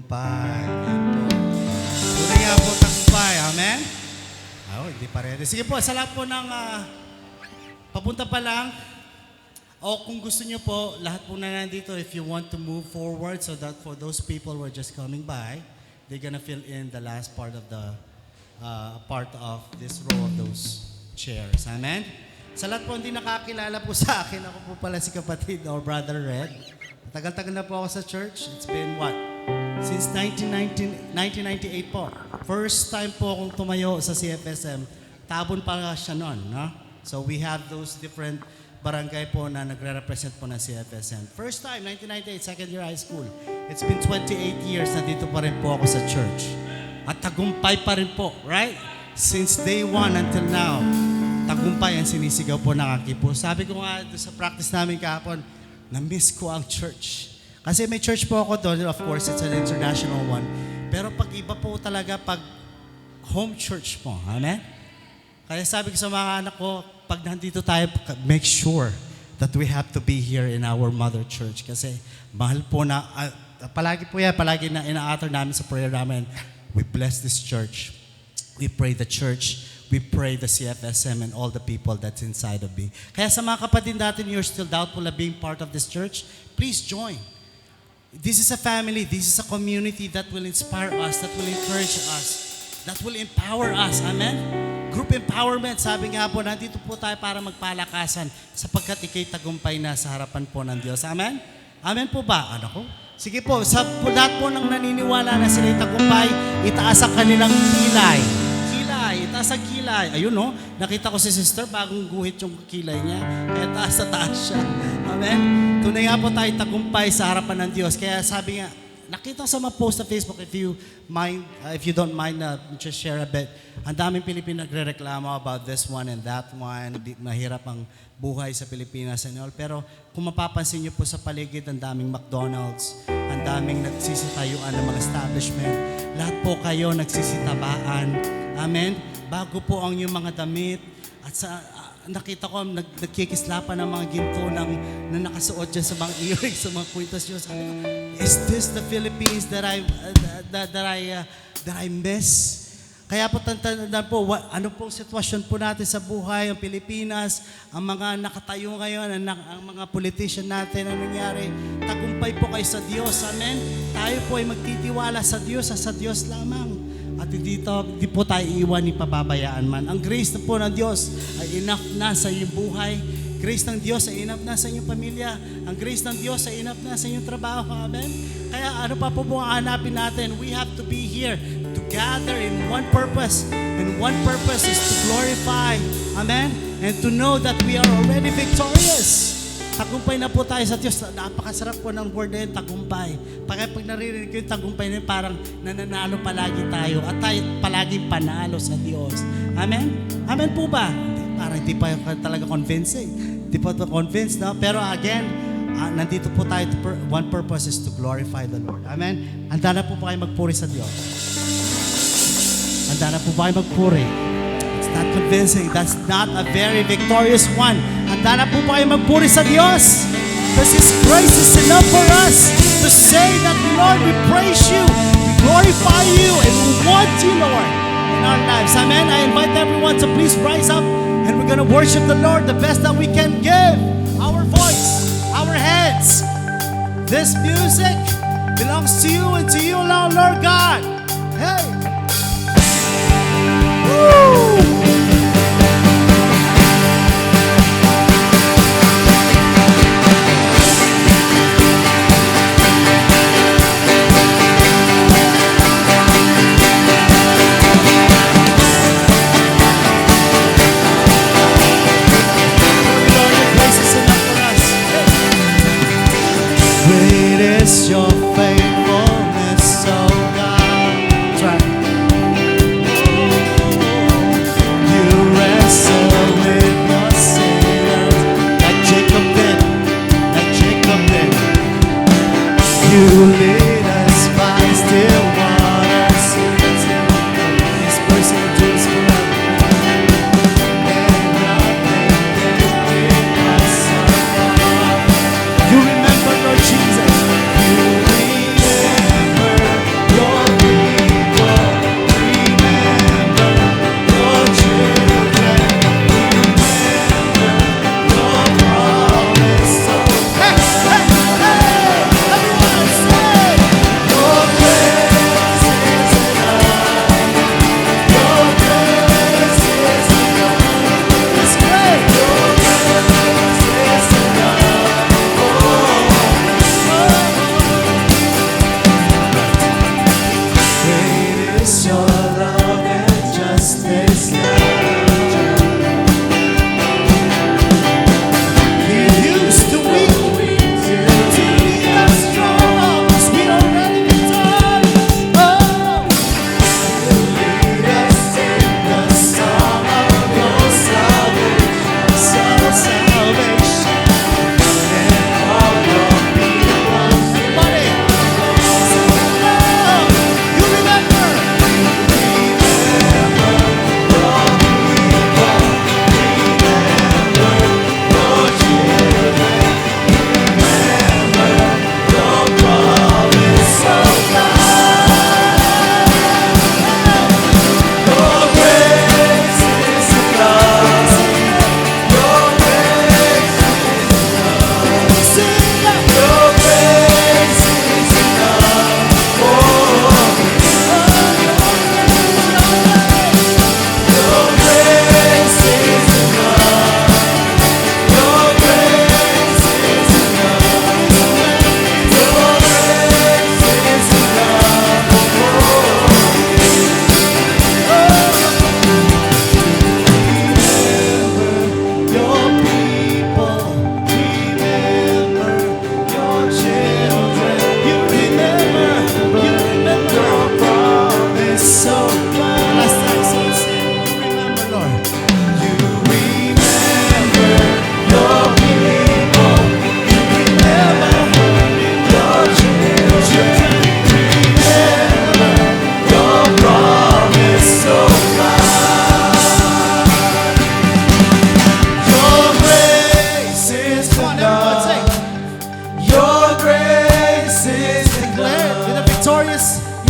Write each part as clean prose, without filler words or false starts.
tagumpay. Yan po. Tunay nga po tagumpay. Amen? Hindi pa rin. Sige po, sa lahat po ng papunta pa lang, o kung gusto nyo po, lahat po na nandito, if you want to move forward so that for those people who are just coming by, they're gonna fill in the last part of this row of those chairs. Amen? Sa lahat po hindi nakakilala po sa akin, ako po pala si kapatid or Brother Red. Tagal-tagal na po ako sa church. It's been what? Since 1998 po. First time po akong tumayo sa CFSM. Tabon pa siya noon. No? So we have those different barangay po na nagre-represent po ng CFSM. First time, 1998, second year high school. It's been 28 years na dito pa rin po ako sa church. At tagumpay pa rin po, right? Since day one until now, tagumpay ang sinisigaw po ng aking po. Sabi ko nga sa practice namin kahapon, na-miss ko ang church. Kasi may church po ako doon, of course, it's an international one. Pero pag iba po talaga, pag home church po, amen? Kaya sabi ko sa mga anak ko, pag nandito tayo, make sure that we have to be here in our mother church. Kasi mahal po na, palagi po yan, palagi na ina-utter namin sa prayer namin, we bless this church. We pray the church. We pray the CFSM and all the people that's inside of me. Kaya sa mga kapatid natin, you're still doubtful of being part of this church, please join. This is a family. This is a community that will inspire us, that will encourage us, that will empower us. Amen? Group empowerment. Sabi nga po, nandito po tayo para magpalakasan sapagkat ikay tagumpay na sa harapan po ng Diyos. Amen? Amen po ba? Ano ko? Sige po, sa lahat po ng naniniwala na sila'y tagumpay, itaas ang kanilang kilay. Itaas ang kilay. Ayun no, nakita ko si sister, bagong guhit yung kilay niya. Kaya taas na taas siya. Amen? Tunay nga po tayo tagumpay sa harapan ng Diyos. Kaya sabi nga, nakita ko sa mga post sa Facebook, if you don't mind, just share a bit. Ang daming Pilipino nagre-reklamo about this one and that one. Mahirap ang buhay sa Pilipinas and all. Pero kung mapapansin niyo po sa paligid, ang daming McDonald's, ang daming nagsisitayuan ng mga establishment. Lahat po kayo nagsisitabaan. Amen? Bago po ang inyong mga damit. At nakita ko, nagkikislapan ng mga ginto na nakasuot dyan sa mga earrings, sa mga kwintas nyo. Sabi ko, is this the Philippines that I miss? Kaya po, tandaan po, ano pong sitwasyon po natin sa buhay, ang Pilipinas, ang mga nakatayo ngayon, ang mga politician natin, ang nangyari, tagumpay po kayo sa Diyos. Amen? Tayo po ay magtitiwala sa Diyos, sa Diyos lamang. At dito, di po tayo iwan ni pababayaan man. Ang grace na po ng Diyos ay enough na sa iyong buhay. Grace ng Diyos ay enough na sa inyong pamilya. Ang grace ng Diyos ay enough na sa inyong trabaho. Amen? Kaya ano pa po ang hanapin natin? We have to be here to gather in one purpose. And one purpose is to glorify. Amen? And to know that we are already victorious. Tagumpay na po tayo sa Diyos. Napakasarap po ng word na yun, tagumpay. Pag naririnig ko yung tagumpay na yun, parang nananalo palagi tayo at tayo palaging panalo sa Diyos. Amen? Amen po ba? Parang hindi pa talaga convincing. Hindi pa ito convinced, no? Pero again, nandito po tayo, one purpose is to glorify the Lord. Amen? Handa na po ba kayo magpuri sa Diyos? Handa na po ba kayo magpuri? It's not convincing. That's not a very victorious one. Handa na po ba kayo magpuri sa Diyos? Because His grace is enough for us to say that, Lord, we praise You, we glorify You, and we want You, Lord, in our lives. Amen? I invite everyone to please rise up, and we're going to worship the Lord the best that we can give. Our voice, our heads. This music belongs to You and to You alone, Lord God. Hey! Woo! Great is Your faithfulness, oh God. That's right.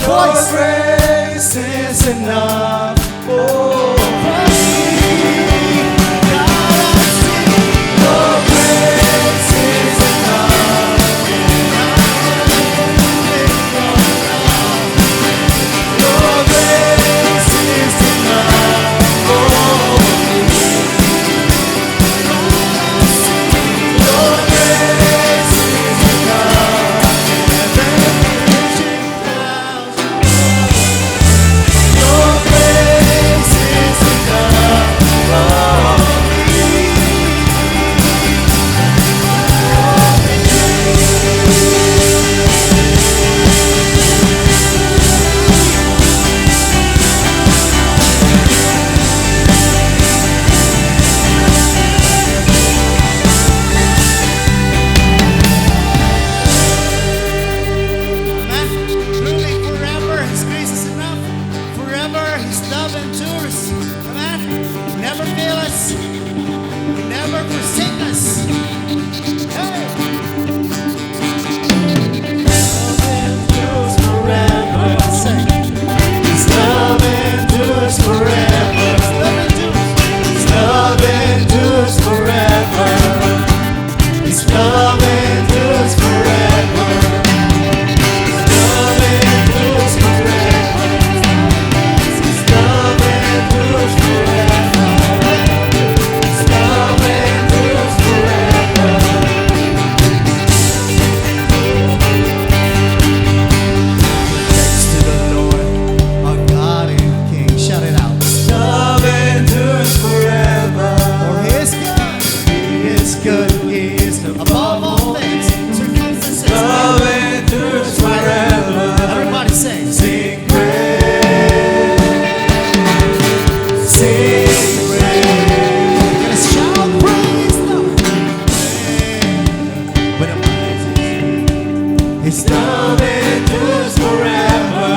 voice. grace is enough for me. God, I sing. Your grace is enough. Your grace is enough for me. Your grace is enough. Your grace is enough for Amen. Truly, forever His grace is enough. Forever His love endures. Amen. Never fail us. Never forsake us. Hey. endures forever. Sing. His love endures forever. Love endures. His love endures forever. His love endures forever. His love endures forever. His love endures forever. His love endures forever. Thanks to the Lord, Our God and King. Shout it out. love endures forever. For He is good. He is good, He is the Above all things. Circumstances. love endures forever. Everybody sing. Sing praise, sing praise. Gonna shout praise Lord. But His love endures forever.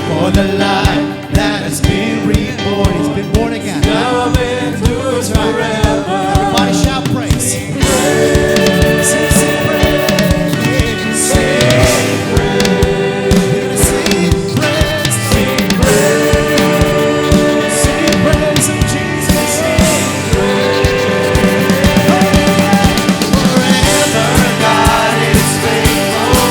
For the life that has been reborn. He's been born again. Love endures forever. Everybody shout praise. Sing praise. Sing praise. Sing praise, We're gonna sing praise. sing praise, Sing praise of Jesus. forever God is faithful.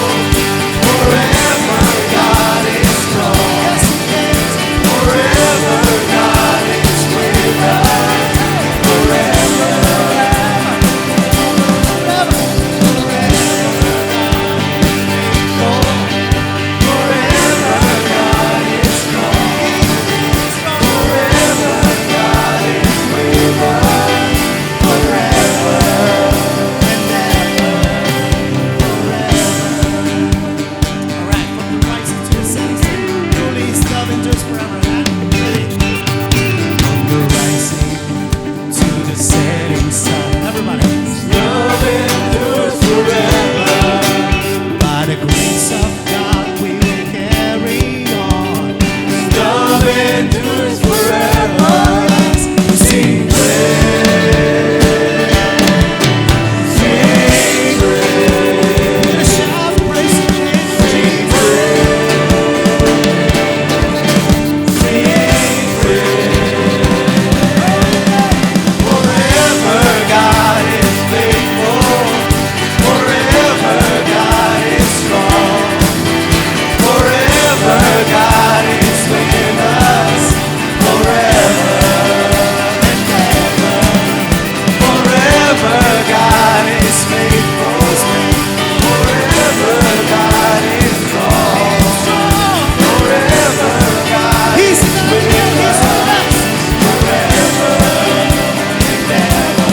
Forever God is strong. Yes, He is. Forever God is with us. Forever, Forever. forever God is strong. Forever God is with us. Forever and ever. All right, from the rising to the setting, truly His love endures forever. Amen. From the rising to the setting sun, Everybody. love endures forever. By the grace of God, we will carry on. Love endures forever. Oh, yes. Sing praise, sing praise, We're gonna shout praise to the King. sing praise, sing praise. Forever God is faithful. Forever God is strong. Forever God is with us. Forever and ever. Forever God is faithful. Forever God is strong. Forever God He's is the with King. He's us. the best. Forever and ever.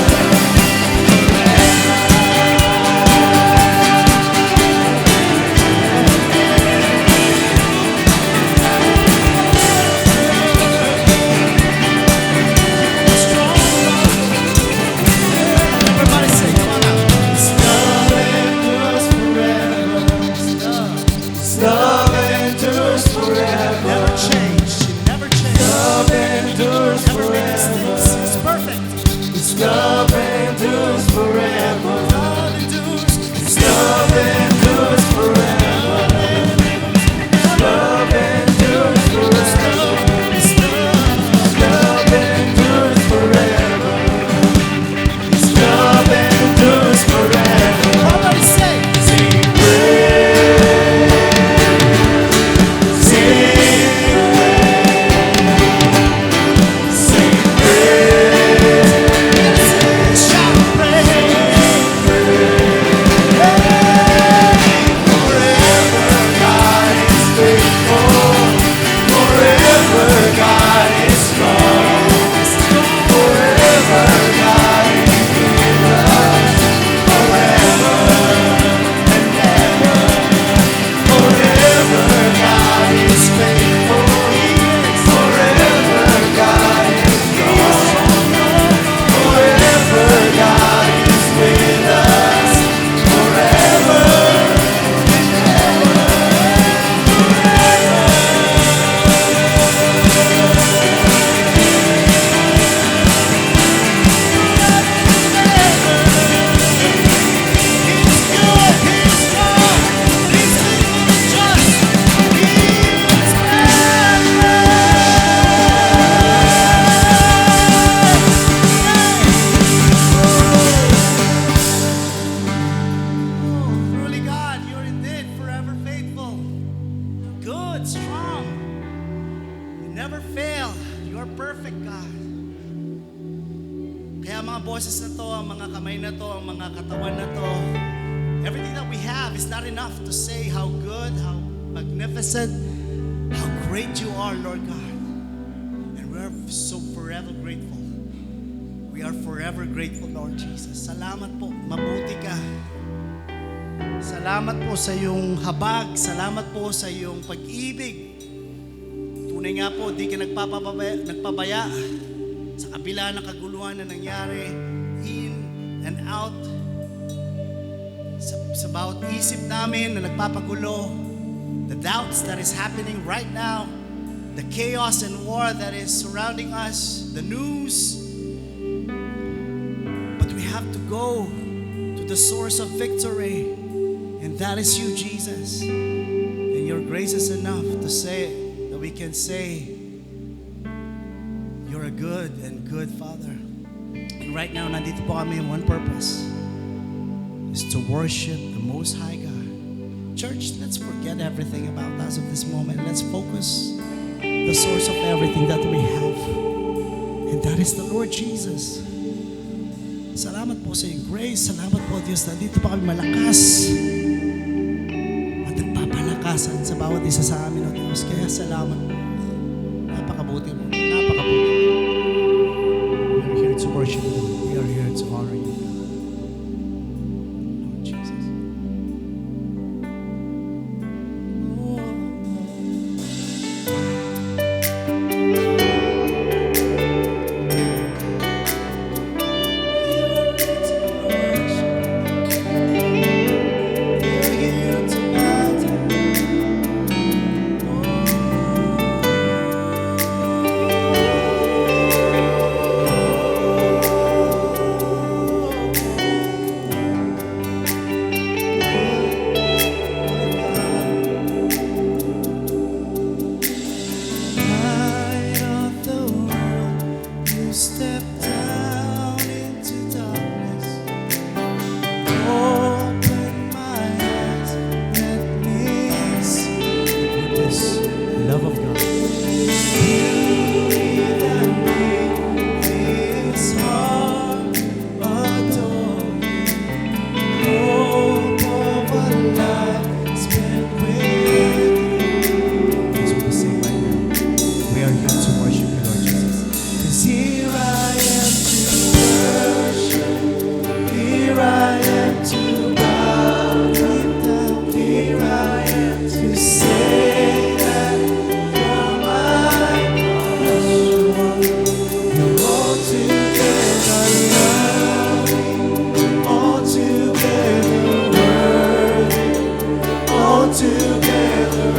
Everybody sing, come on out. Love endures forever. Love endures forever. Never changed. She never changed. Love endures Never made mistakes. forever. It's perfect. His love endures forever. God endures. His love endures forever. good, strong. You never fail. You're perfect, God. Kaya mga boses na to, ang mga kamay na to, ang mga katawan na to, everything that we have is not enough to say how good, how magnificent, how great you are, Lord God. And we are so forever grateful. We are forever grateful, Lord Jesus. Salamat po, mabuti ka. Salamat po sa iyong habag. Salamat po sa iyong pag-ibig. Tunay nga po, di ka nagpabaya sa kabila ng kaguluhan na nangyari in and out. Sa bawat isip namin na nagpapagulo, the doubts that is happening right now, the chaos and war that is surrounding us, the news. But we have to go to the source of victory, and that is you, Jesus. And your grace is enough to say that we can say, you're a good and good Father. And right now, nandito po kami, one purpose is to worship the Most High God. Church, let's forget everything about us at this moment. Let's focus the source of everything that we have. And that is the Lord Jesus. Salamat po sa iyong grace. Salamat po, Diyos, na dito pa kami malakas at nagpapalakasan sa bawat isa sa amin, O Diyos. Kaya salamat po. Napakabuti mo. Napakabuti mo. We are here to worship you. We are here to honor you. Lord Jesus. Light of the world, you step down into darkness. Open my eyes, let me see the goodness, the love of God. Beauty that made this heart adore you. Hope of a life spent with you. That's what we sing right now. We are here to worship you, Lord Jesus. 'Cause here I am to worship. Here I am to bow down. Here I am to say that you're my God. You're altogether lovely, altogether worthy, altogether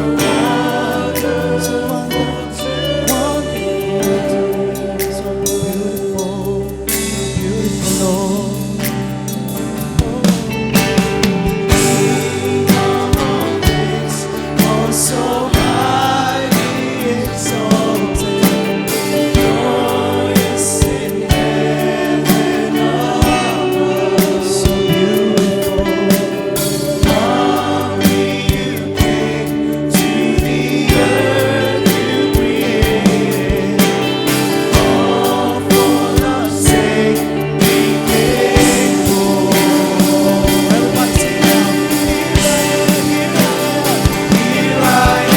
wonderful. So beautiful, beautiful Lord. King of all things, oh so highly exalted, glorious in heaven above. So beautiful, from me you came to the earth you created. All for love's sake became poor. Everybody sing it out. Here I am, here I am, here I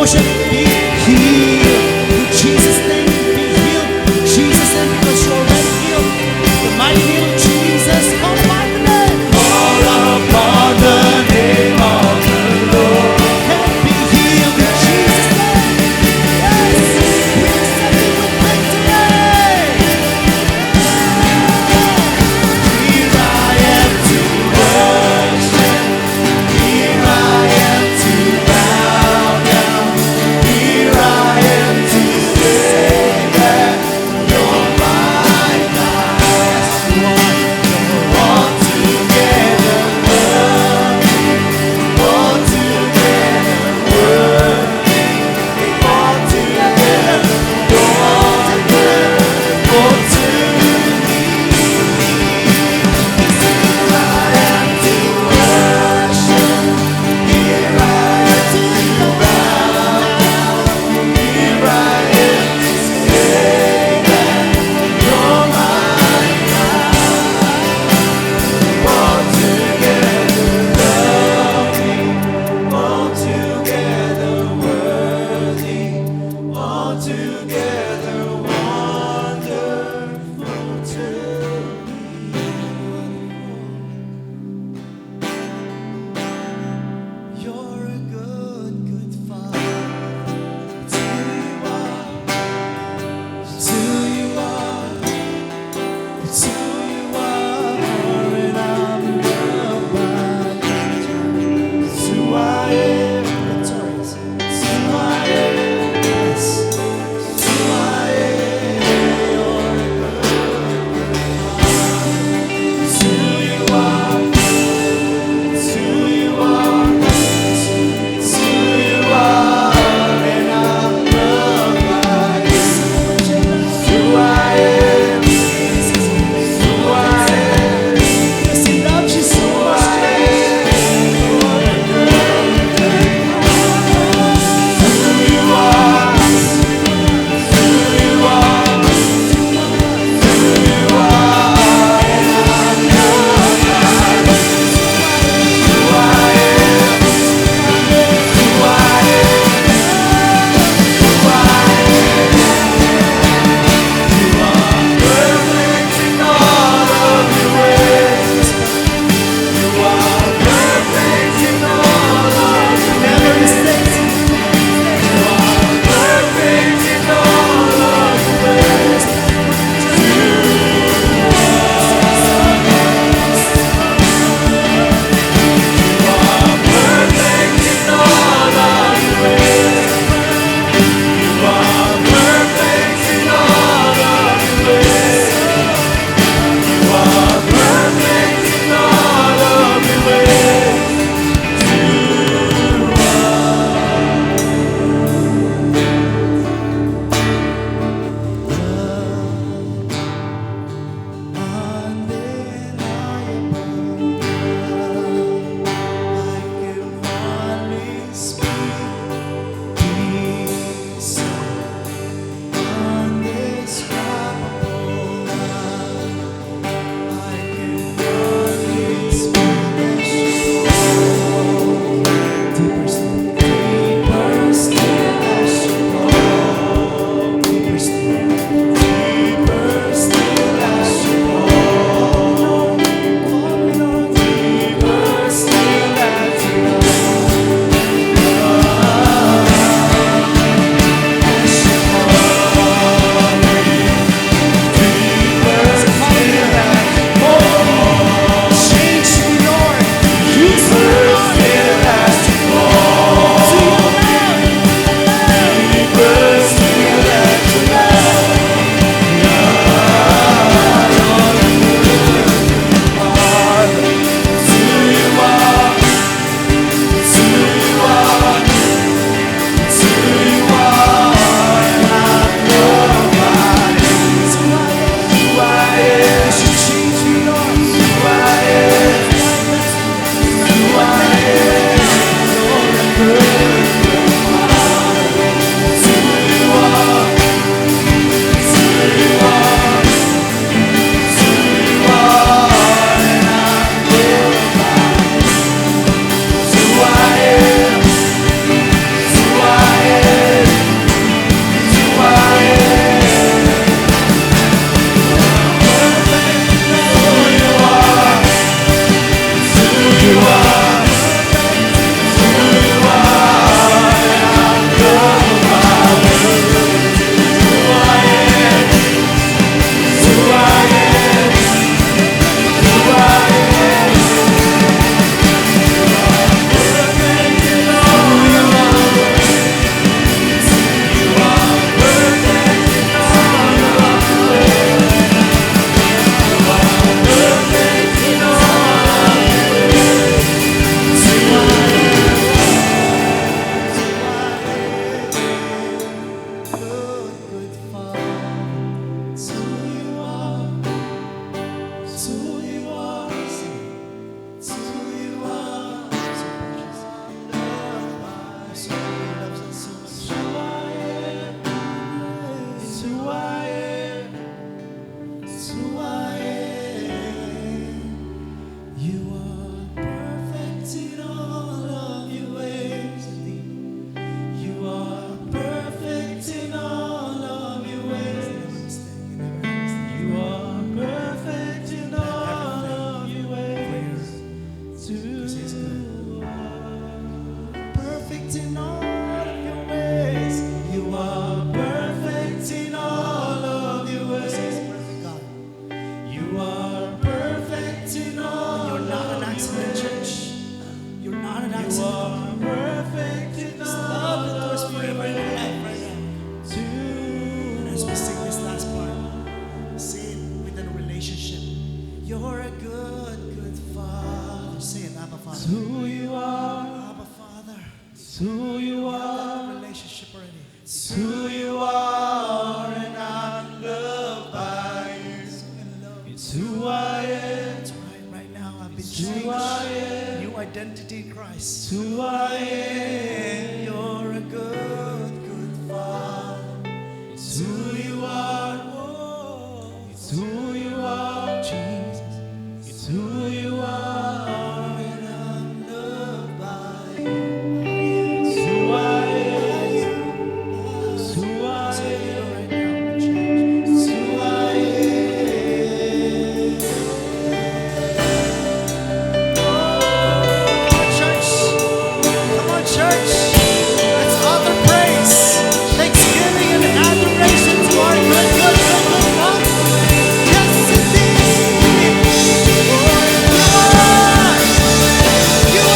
emotion, be healed. In Jesus' name, be healed. In Jesus' name, because you're already healed. The mighty name of Jesus, call upon the name. Call upon the name of the Lord. And be healed in Jesus' name. Yes, we accept it with victory. Here I am to worship. Here I am to bow down. Here I It's who I am. You're a good, good Father. It's who you are. Oh, it's who you are, Jesus. It's who you are, and I'm loved by you. It's who I am. It's who I am. It's who I am. Come on, church. Let's offer praise, thanksgiving, and adoration to our good, good, good, good God. Yes, indeed. You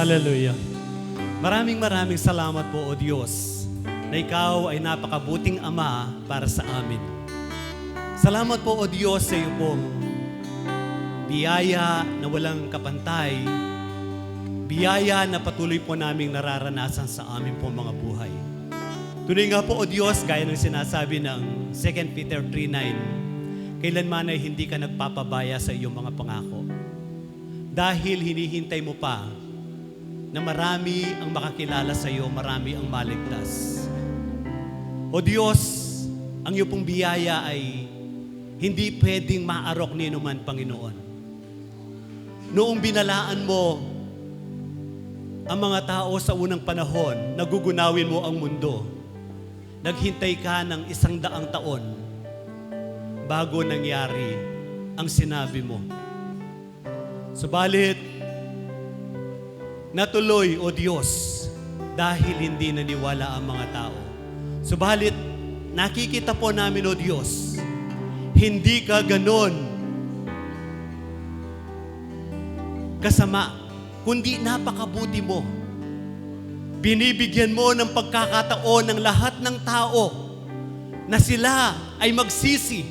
Hallelujah. Maraming salamat po, O Diyos, na Ikaw ay napakabuting Ama para sa amin. Salamat po, O Diyos, sa iyo pong biyaya na walang kapantay, biyaya na patuloy po naming nararanasan sa amin po mga buhay. Tunay nga po, O Diyos, gaya ng sinasabi ng 2 Peter 3:9, kailanman ay hindi ka nagpapabaya sa iyong mga pangako. Dahil hinihintay mo pa na marami ang makakilala sa iyo, marami ang maligtas. O Diyos, ang iyo pong biyaya ay hindi pwedeng maarok ni numan, Panginoon. Noong binalaan mo ang mga tao sa unang panahon, nagugunawin mo ang mundo. Naghintay ka ng 100 taon bago nangyari ang sinabi mo. Subalit, natuloy, O Diyos, dahil hindi naniwala ang mga tao. Subalit, nakikita po namin, O Diyos, hindi ka ganon kasama, kundi napakabuti mo. Binibigyan mo ng pagkakataon ng lahat ng tao na sila ay magsisi.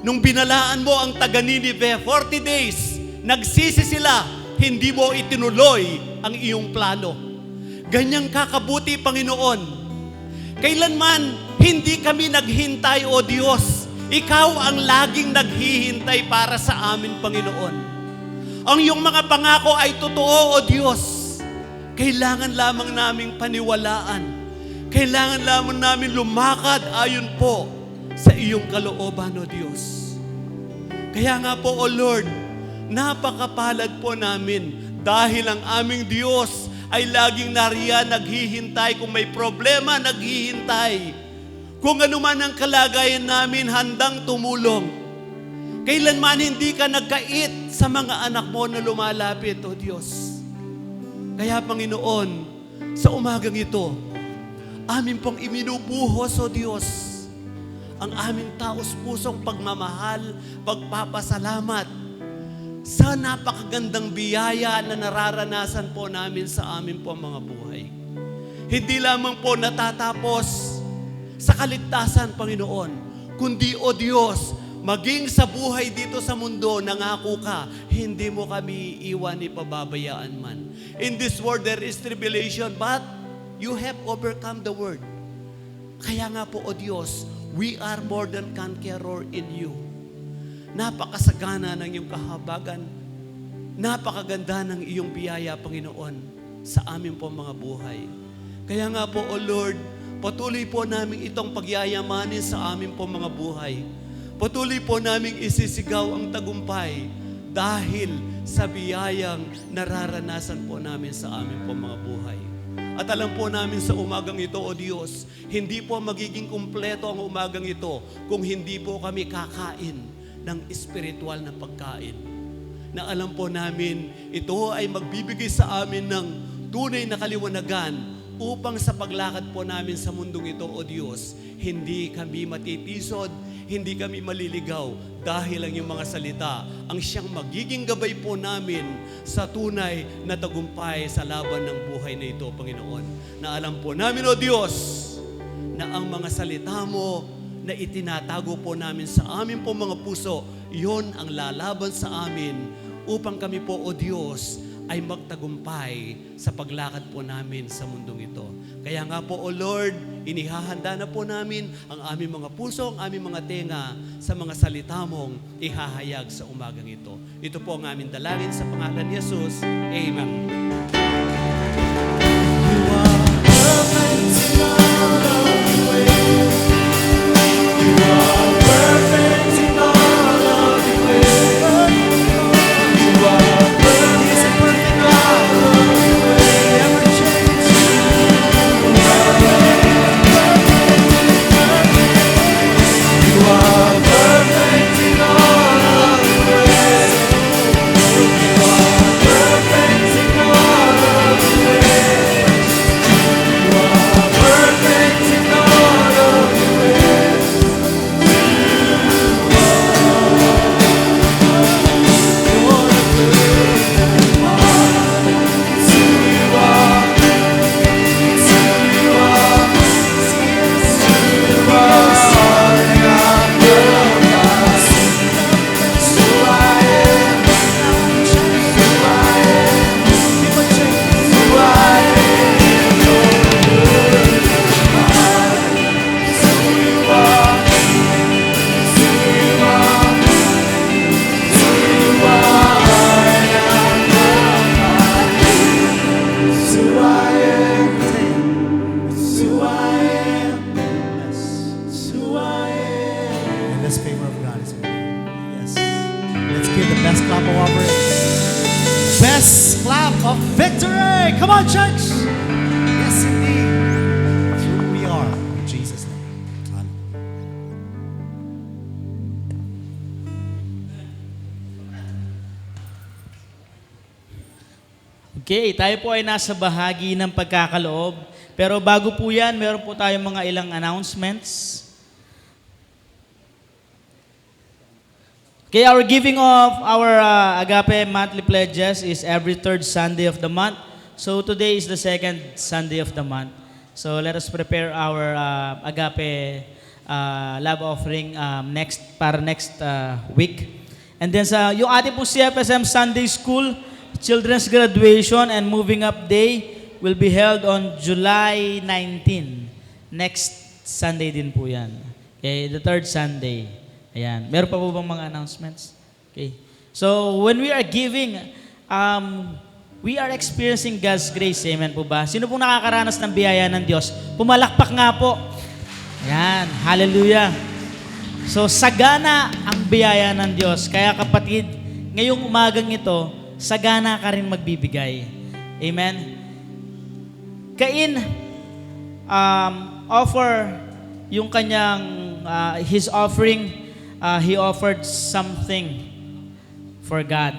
Nung binalaan mo ang taga-Ninive, 40 days, nagsisi sila, hindi mo itinuloy ang iyong plano. Ganyang kakabuti, Panginoon. Kailanman hindi kami naghintay, O Diyos. Ikaw ang laging naghihintay para sa amin, Panginoon. Ang iyong mga pangako ay totoo, O Diyos. Kailangan lamang naming paniwalaan. Kailangan lamang namin lumakad ayon po sa iyong kalooban, O Diyos. Kaya nga po, O Lord, napakapalad po namin dahil ang aming Diyos ay laging nariyan, naghihintay. Kung may problema, naghihintay. Kung ano man ang kalagayan namin, handang tumulong. Kailanman hindi ka nagkait sa mga anak mo na lumalapit, O Diyos. Kaya, Panginoon, sa umagang ito, amin pong iminubuhos, O Diyos, ang aming taos-pusong pagmamahal, pagpapasalamat sa napakagandang biyaya na nararanasan po namin sa amin po mga buhay. Hindi lamang po natatapos sa kaligtasan, Panginoon, kundi, O Diyos, maging sa buhay dito sa mundo, nangako ka, hindi mo kami iwan ni pababayaan man. In this world there is tribulation, but you have overcome the world. Kaya nga po, O Diyos, we are more than conqueror in you. Napakasagana ng iyong kahabagan. Napakaganda ng iyong biyaya, Panginoon, sa amin po mga buhay. Kaya nga po, O Lord, patuloy po namin itong pagyayamanin sa amin po mga buhay. Patuloy po namin isisigaw ang tagumpay dahil sa biyayang nararanasan po namin sa amin po mga buhay. At alam po namin sa umagang ito, O Diyos, hindi po magiging kumpleto ang umagang ito kung hindi po kami kakain ng espiritual na pagkain. na alam po namin ito ay magbibigay sa amin ng tunay na kaliwanagan upang sa paglakad po namin sa mundong ito, O Diyos, hindi kami matitisod, hindi kami maliligaw dahil ang iyong mga salita ang siyang magiging gabay po namin sa tunay na tagumpay sa laban ng buhay na ito, Panginoon. Na alam po namin, O Diyos, na ang mga salita mo na itinatago po namin sa amin po mga puso, yon ang lalaban sa amin upang kami po, O Diyos, ay magtagumpay sa paglakad po namin sa mundong ito. Kaya nga po, O Lord, inihahanda na po namin ang aming mga puso, ang aming mga tenga sa mga salita mong ihahayag sa umagang ito. Ito po ang aming dalangin sa pangalan ni Jesus. Amen. You are perfect in all of your ways. You are perfect in all of your ways. You are perfect in all of your ways. Never change. You are perfect in all of your ways. You are perfect in all of your ways. You are perfect in all of your ways. And this favor of God is with you. Yes. Let's give the best clap of offering. Best clap of victory. Come on, church. Yes, indeed. That's who we are. In Jesus' name. Amen. Okay, tayo po ay nasa bahagi ng pagkakaloob. Pero bago po yan, meron po tayong mga ilang announcements. Okay, our giving of our Agape monthly pledges is every third Sunday of the month. So today is the second Sunday of the month. So let us prepare our Agape love offering next week. And then yung ating po CFSM Sunday School, Children's Graduation and Moving Up Day will be held on July 19. Next Sunday din po yan. Okay, the third Sunday. Ayan. Meron pa po bang mga announcements? Okay. So, when we are giving, we are experiencing God's grace. Amen po ba? Sino pong nakakaranas ng biyaya ng Diyos? Pumalakpak nga po. Ayan. Hallelujah. So, sagana ang biyaya ng Diyos. Kaya kapatid, ngayong umagang ito, sagana ka rin magbibigay. Amen? Cain offer yung kanyang, his offering, he offered something for God.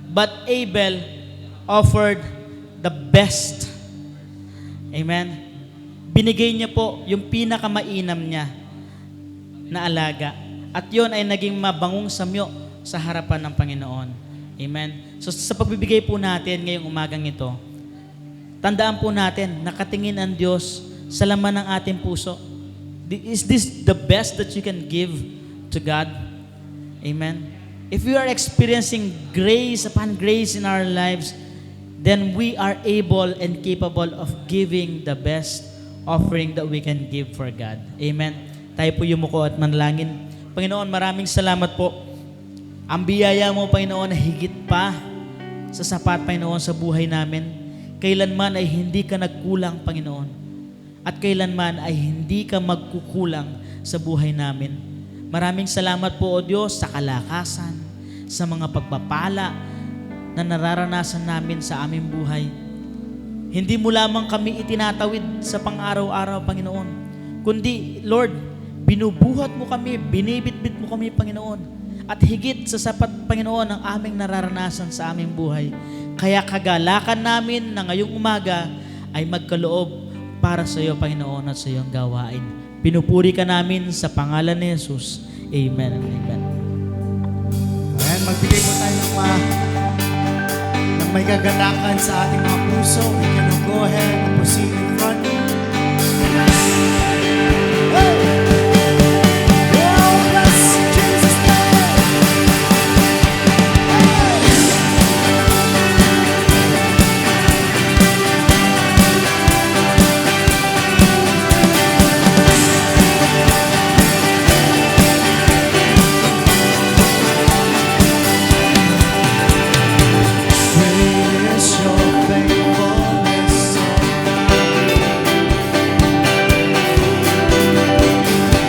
But Abel offered the best. Amen? Binigay niya po yung pinakamainam niya na alaga. At yun ay naging mabangong samyo sa harapan ng Panginoon. Amen? So sa pagbibigay po natin ngayong umagang ito, tandaan po natin, nakatingin ang Diyos sa laman ng ating puso. Is this the best that you can give to God? Amen? If we are experiencing grace upon grace in our lives, then we are able and capable of giving the best offering that we can give for God. Amen? Tayo po yumuko at manalangin. Panginoon, maraming salamat po. Ang biyaya mo, Panginoon, higit pa sa sapat, Panginoon, sa buhay namin. Kailanman ay hindi ka nagkulang, Panginoon. At kailanman ay hindi ka magkukulang sa buhay namin. Maraming salamat po, O Diyos, sa kalakasan, sa mga pagpapala na nararanasan namin sa aming buhay. Hindi mo lamang kami itinatawid sa pang-araw-araw, Panginoon. Kundi, Lord, binubuhat mo kami, binibitbit mo kami, Panginoon. at higit sa sapat, Panginoon, ang aming nararanasan sa aming buhay. Kaya kagalakan namin na ngayong umaga ay magkaloob para sa iyo, Panginoon, at sa iyong gawain. Pinupuri ka namin sa pangalan ni Jesus. Amen and amen. Ayan, magbigay po tayo ng may kagalakan sa ating mga puso. We can go ahead and proceed in front. Hey! Oh, bless Jesus' name! Hey! Great is your faithfulness,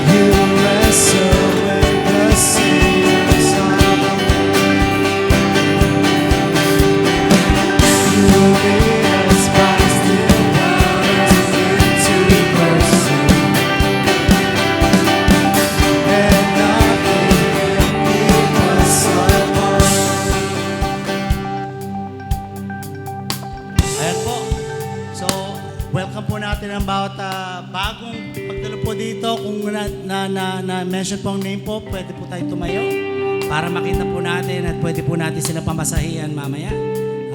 you wrestle with the seas of you lead us by still waters into mercy, and nothing can keep us apart. Ayan po. So, welcome po natin ang bawat bagong pagdalo po dito. Kung na-mention po ang name po, pwede po tayo tumayo para makita po natin at pwede po natin sila pamasahihan mamaya.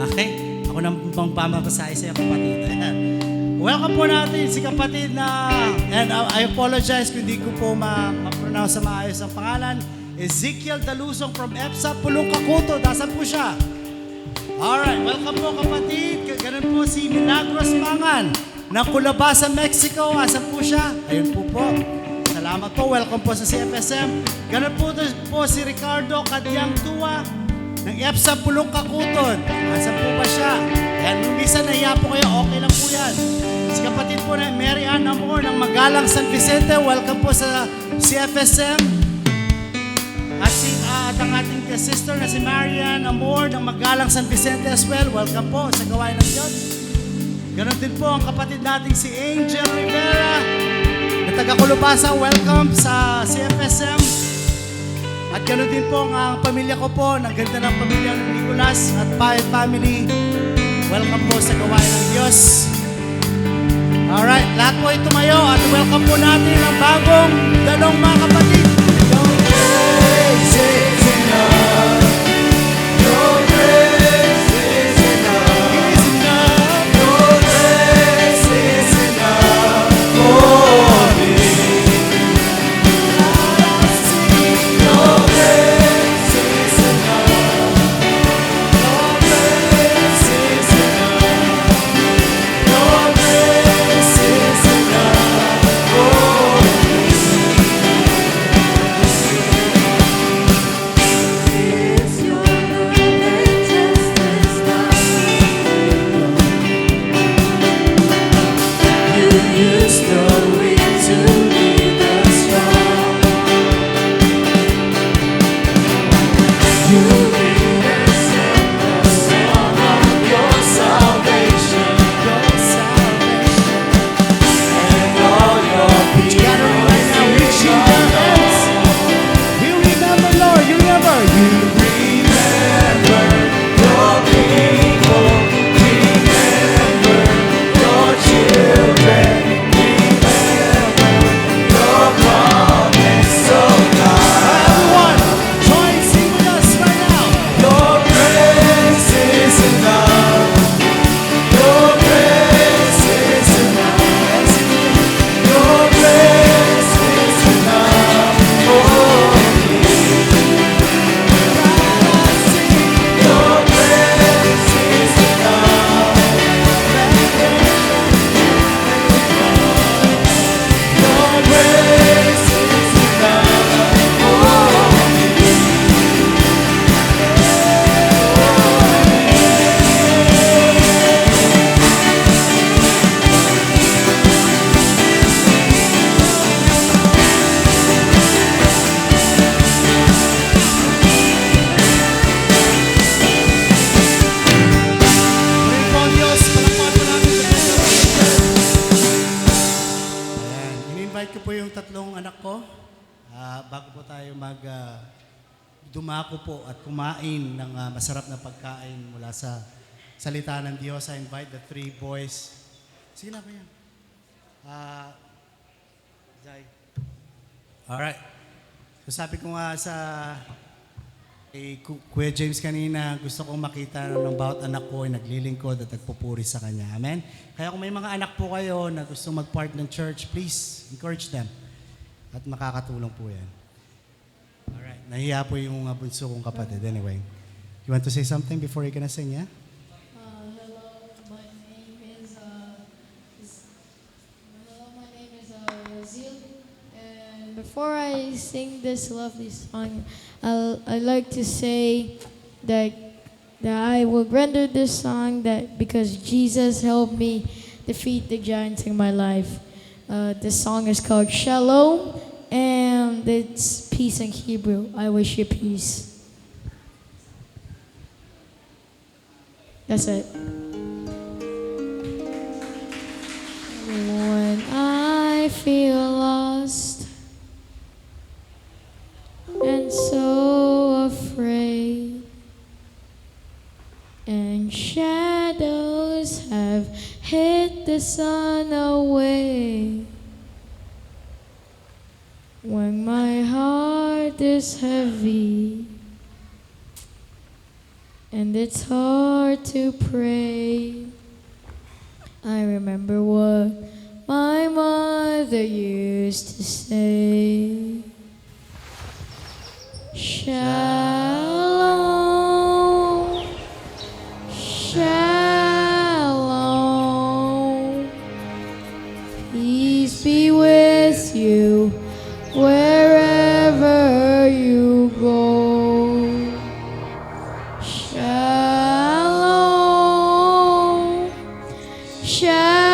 Okay? Ako nang pang pamasahe sa iyo, kapatid. Ayan. Welcome po natin si kapatid na, and I apologize kung hindi ko po ma-pronounce sa maayos ang pangalan, Ezekiel Dalusong from EPSA, Pulong Kakuto. Dasan po siya? Alright, welcome po kapatid. Ganun po si Milagros Mangan ng Culabasa, Mexico. Asan po siya? Ayun po po. Salamat po. Welcome po sa CFSM. Ganun po si Ricardo Kadyang Tua ng EPSA Pulong Kakuton. Asan po ba siya? Yan, minsan nahiya po kayo. Okay lang po yan. Si kapatid po na Mary Ann Amor ng Magalang San Vicente. Welcome po sa CFSM. At ang ating sister na si Marian Amor ng Magalang San Vicente as well. Welcome po sa gawain ng Diyos. Ganon din po ang kapatid nating si Angel Rivera na taga Culabasa. Welcome sa CFSM. At ganon din po ang pamilya ko po, ng ganda ng pamilya ng Nicolas at Payet family. Welcome po sa gawain ng Diyos. Alright, lahat po ay tumayo at welcome po natin ang bagong dalawang mga kapatid. dumako po at kumain ng masarap na pagkain mula sa salita ng Diyos. I invite the 3 boys. Sige na, kuya. Jai. Alright. So sabi ko nga sa Kuya James kanina, gusto kong makita ng bawat anak ko ay naglilingkod at nagpupuri sa Kanya. Amen? Kaya kung may mga anak po kayo na gusto mag-part ng church, please encourage them. At makakatulong po yan. Alright. Nahiya po yung bunso kong kapatid. Anyway, you want to say something before you're gonna sing, yeah? Hello, my name is Zil. And before I sing this lovely song, I'd like to say that I will render this song that because Jesus helped me defeat the giants in my life. This song is called Shalom, and it's peace in Hebrew. I wish you peace. That's it. When I feel lost and so afraid, and shadows have hid the sun away, when my heart is heavy and it's hard to pray, I remember what my mother used to say. Shalom, shalom, peace be with you wherever you go. Shalom, shalom,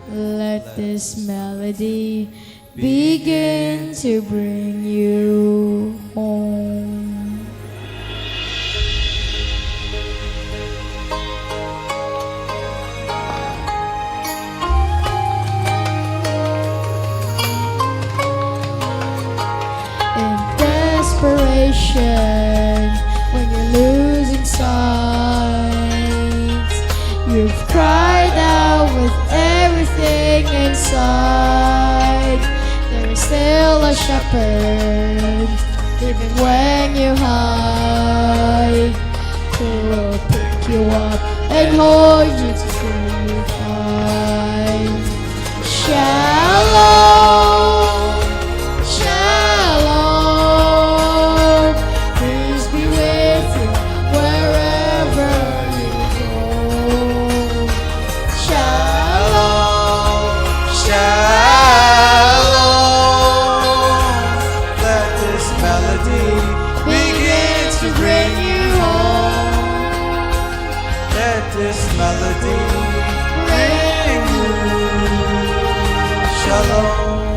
let this melody begin to bring you home. In desperation, when you're losing sight, you've cried out with everything inside. There is still a shepherd, even when you hide, who will pick you up and hold you till you find. Shalom, shalom, peace be with you wherever you go. Shalom, Shalom, let this melody begin to bring you home. Let this melody bring you shalom.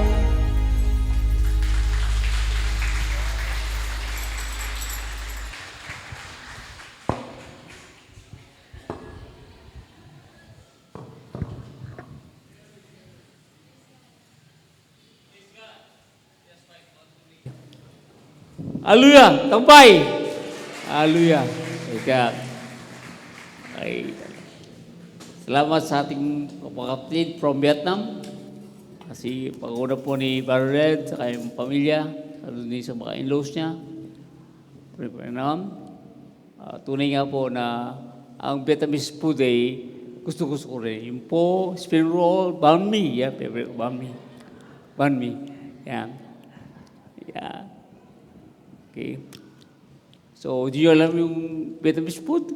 Hallelujah! Tampay! Hallelujah! Ika. Ay, salamat sa ating kapatid from Vietnam. Kasi pag-una po ni Brother Red sa kanyang pamilya, lalo din sa mga in-laws niya. Tunay nga po na ang Vietnamese food ay gusto-gusto ko rin. Yung po, spring roll, banh mi. Yeah, favorite banh mi. Banh mi. Yan. Yeah. Okay. So, di nyo alam yung Vietnamese food?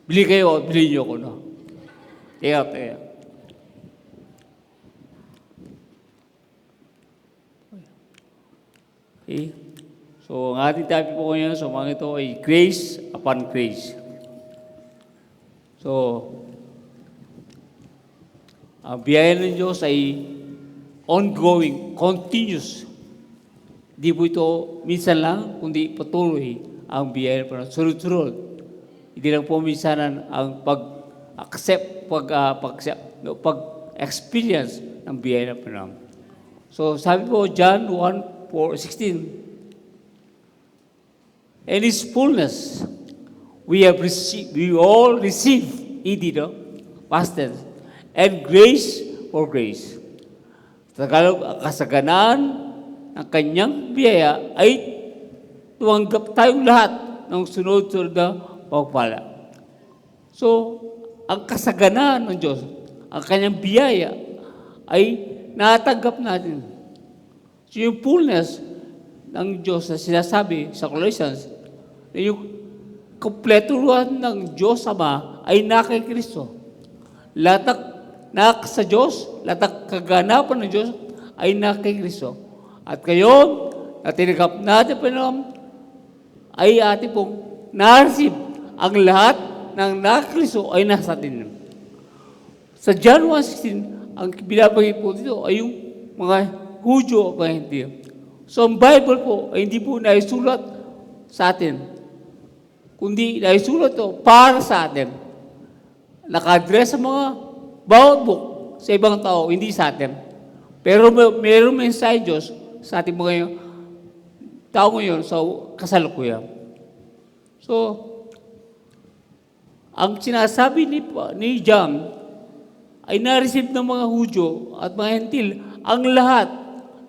Bili kayo, bili nyo ko, no? Teka. Okay. So, ang ating topic po ngayon sa mga ito ay grace upon grace. So, ang biyaya ng Diyos ay ongoing, continuous. Di po ito minsan lang, kundi patuloy ang biyaya ng Panginoon. Sunod-sunod. Hindi lang po minsanan ang pag-experience ng biyaya ng Panginoon. So sabi po, John 1:16, and His fullness, we all receive, ED, no? Past tense, and grace for grace. Tagalog, ang kasaganaan ng kanyang biyaya ay tumanggap tayong lahat ng sunod-sunod na pagpala. So, ang kasaganaan ng Diyos, ang kanyang biyaya, ay natanggap natin. So, yung fullness ng Diyos na sinasabi sa Colossians, na yung kompletuhan ng Diyos Ama ay nakay Kristo. Lahat ng sa Diyos, lahat ng kaganapan ng Diyos ay nakay Kristo. At ngayon, na tinanggap natin pa naman, ay ating pong na-receive ang lahat ng nakakristo ay nasa atin. Sa John 1:16, ang binabagay po dito ay yung mga Hudyo o mga hindi. So, ang Bible po ay hindi po naisulat sa atin, kundi naisulat ito para sa atin. Naka-address sa mga bawat book sa ibang tao, hindi sa atin. Pero mayroong mensahe Diyos sa ating mga tao ngayon sa kasalukuyan. So, ang sinasabi ni John ay na-receive ng mga Hudyo at mga Hentil ang lahat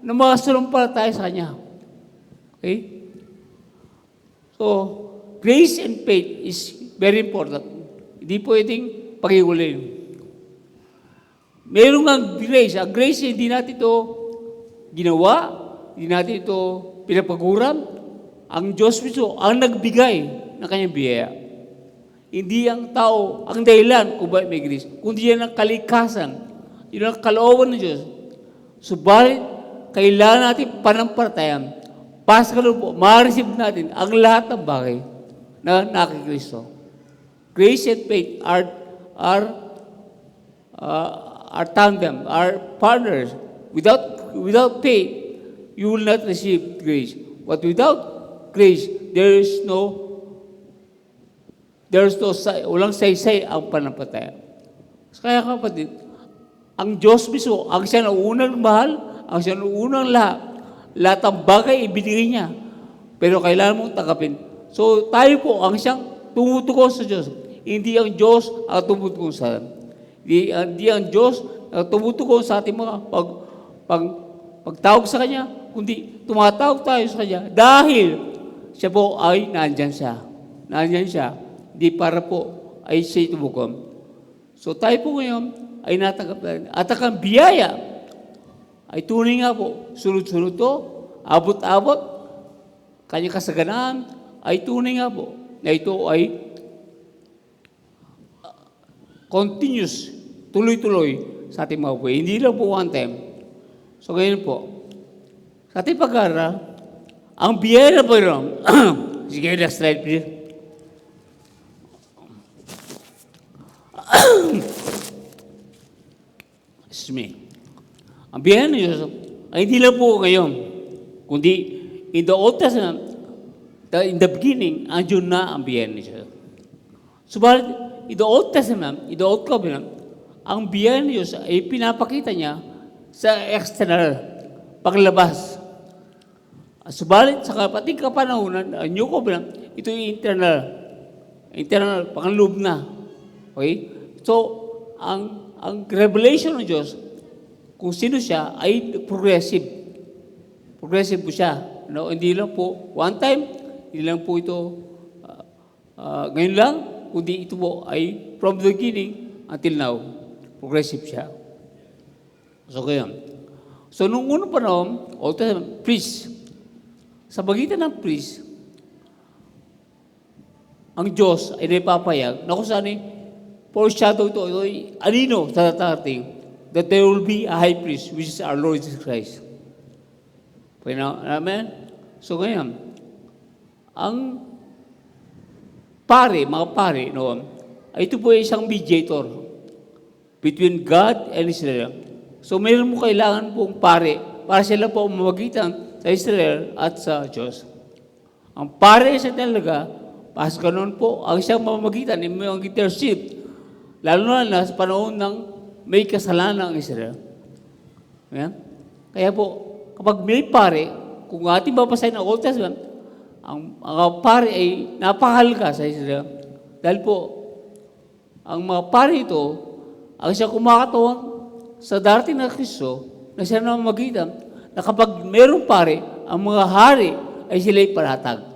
ng mga sulumpalataya sa Kanya. Okay? So, grace and faith is very important. Hindi pwedeng pag-iwalay. Meron ang grace. Ang grace, hindi natin ito ginawa, hindi natin ito pinapaguram. Ang Diyos mismo ang nagbigay ng kanyang biyaya. Hindi ang tao ang dahilan kung bakit may grace, kundi yan ang kalikasan. Yun ang kalooban ng Diyos. Subalit, kailangan natin panampalatayaan. Paskalo po, ma-receive natin ang lahat ng bagay na nakikristo. Grace and faith are tandem, are partners. Without faith, you will not receive grace. But without grace, walang saysay ang panampalataya. Kaya kapatid, ang Diyos mismo, ang siya na unang mahal, ang siya na unang lahat ng bagay ibinigay niya. Pero kailangan mong tanggapin. So tayo po ang siyang tumutugon sa Diyos. Hindi ang Diyos ang tumutugon sa atin. Hindi ang Diyos ang tumutugon sa ating mga pagtawag sa Kanya, kundi tumatawag tayo sa Kanya dahil siya po ay nandyan siya. Nandyan siya. Di para po ay siya tumugon. So tayo po ngayon ay natanggap natin. At ang biyaya ay tunay nga po, sunod-sunod to, abot-abot, kanyang kasaganaan ay tunay nga po na ito ay continuous, tuloy-tuloy sa ating mga buhay. Hindi lang po one time. So ngayon po, sa ating pag-aaral, ang biyaya na po yun, sige, next slide please. Excuse me. Ang biyaya ng Diyos ay hindi lang po ngayon, kundi in the Old Testament, in the beginning, andyan na ang biyaya ng Diyos. Subalit, in the Old Testament, in the Old Covenant, ang biyaya ng Diyos ay pinapakita niya sa external, paglabas. Subalit, sa kapating kapanahunan, ang New Covenant, ito yung internal, pangloob na. Okay? So, ang revelation ng Diyos, kung sino siya, ay progressive. Progressive po siya. No? Hindi lang po one time, hindi lang po ito ngayon lang, kundi ito po ay from the beginning until now. Progressive siya. So, kaya. So, nung unang panahon, Old Testament, priest. Sa bagitan ng priest, ang Diyos ay naipapayag na kung saan foreshadow ito ay anino sa darating that there will be a high priest, which is our Lord Jesus Christ. Amen? So ngayon, ang mga pare noon, ay ito po ay isang mediator between God and Israel. So mayroon mo kailangan pong pare para sila po mamagitan sa Israel at sa Diyos. Ang pare sa talaga, pas ganun po, ang siyang mamamagitan, ang intercede, lalo na sa panahon ng may kasalanan ang Israel. Ayan? Kaya po, kapag may pare, kung ating babasahin ang Old Testament, ang pare ay napakahalaga sa Israel. Dahil po, ang mga pare ito, ang siya kumakatawan sa darating na Kristo, na siya namamagitan, na kapag mayroong pare, ang mga hari ay sila'y paratag.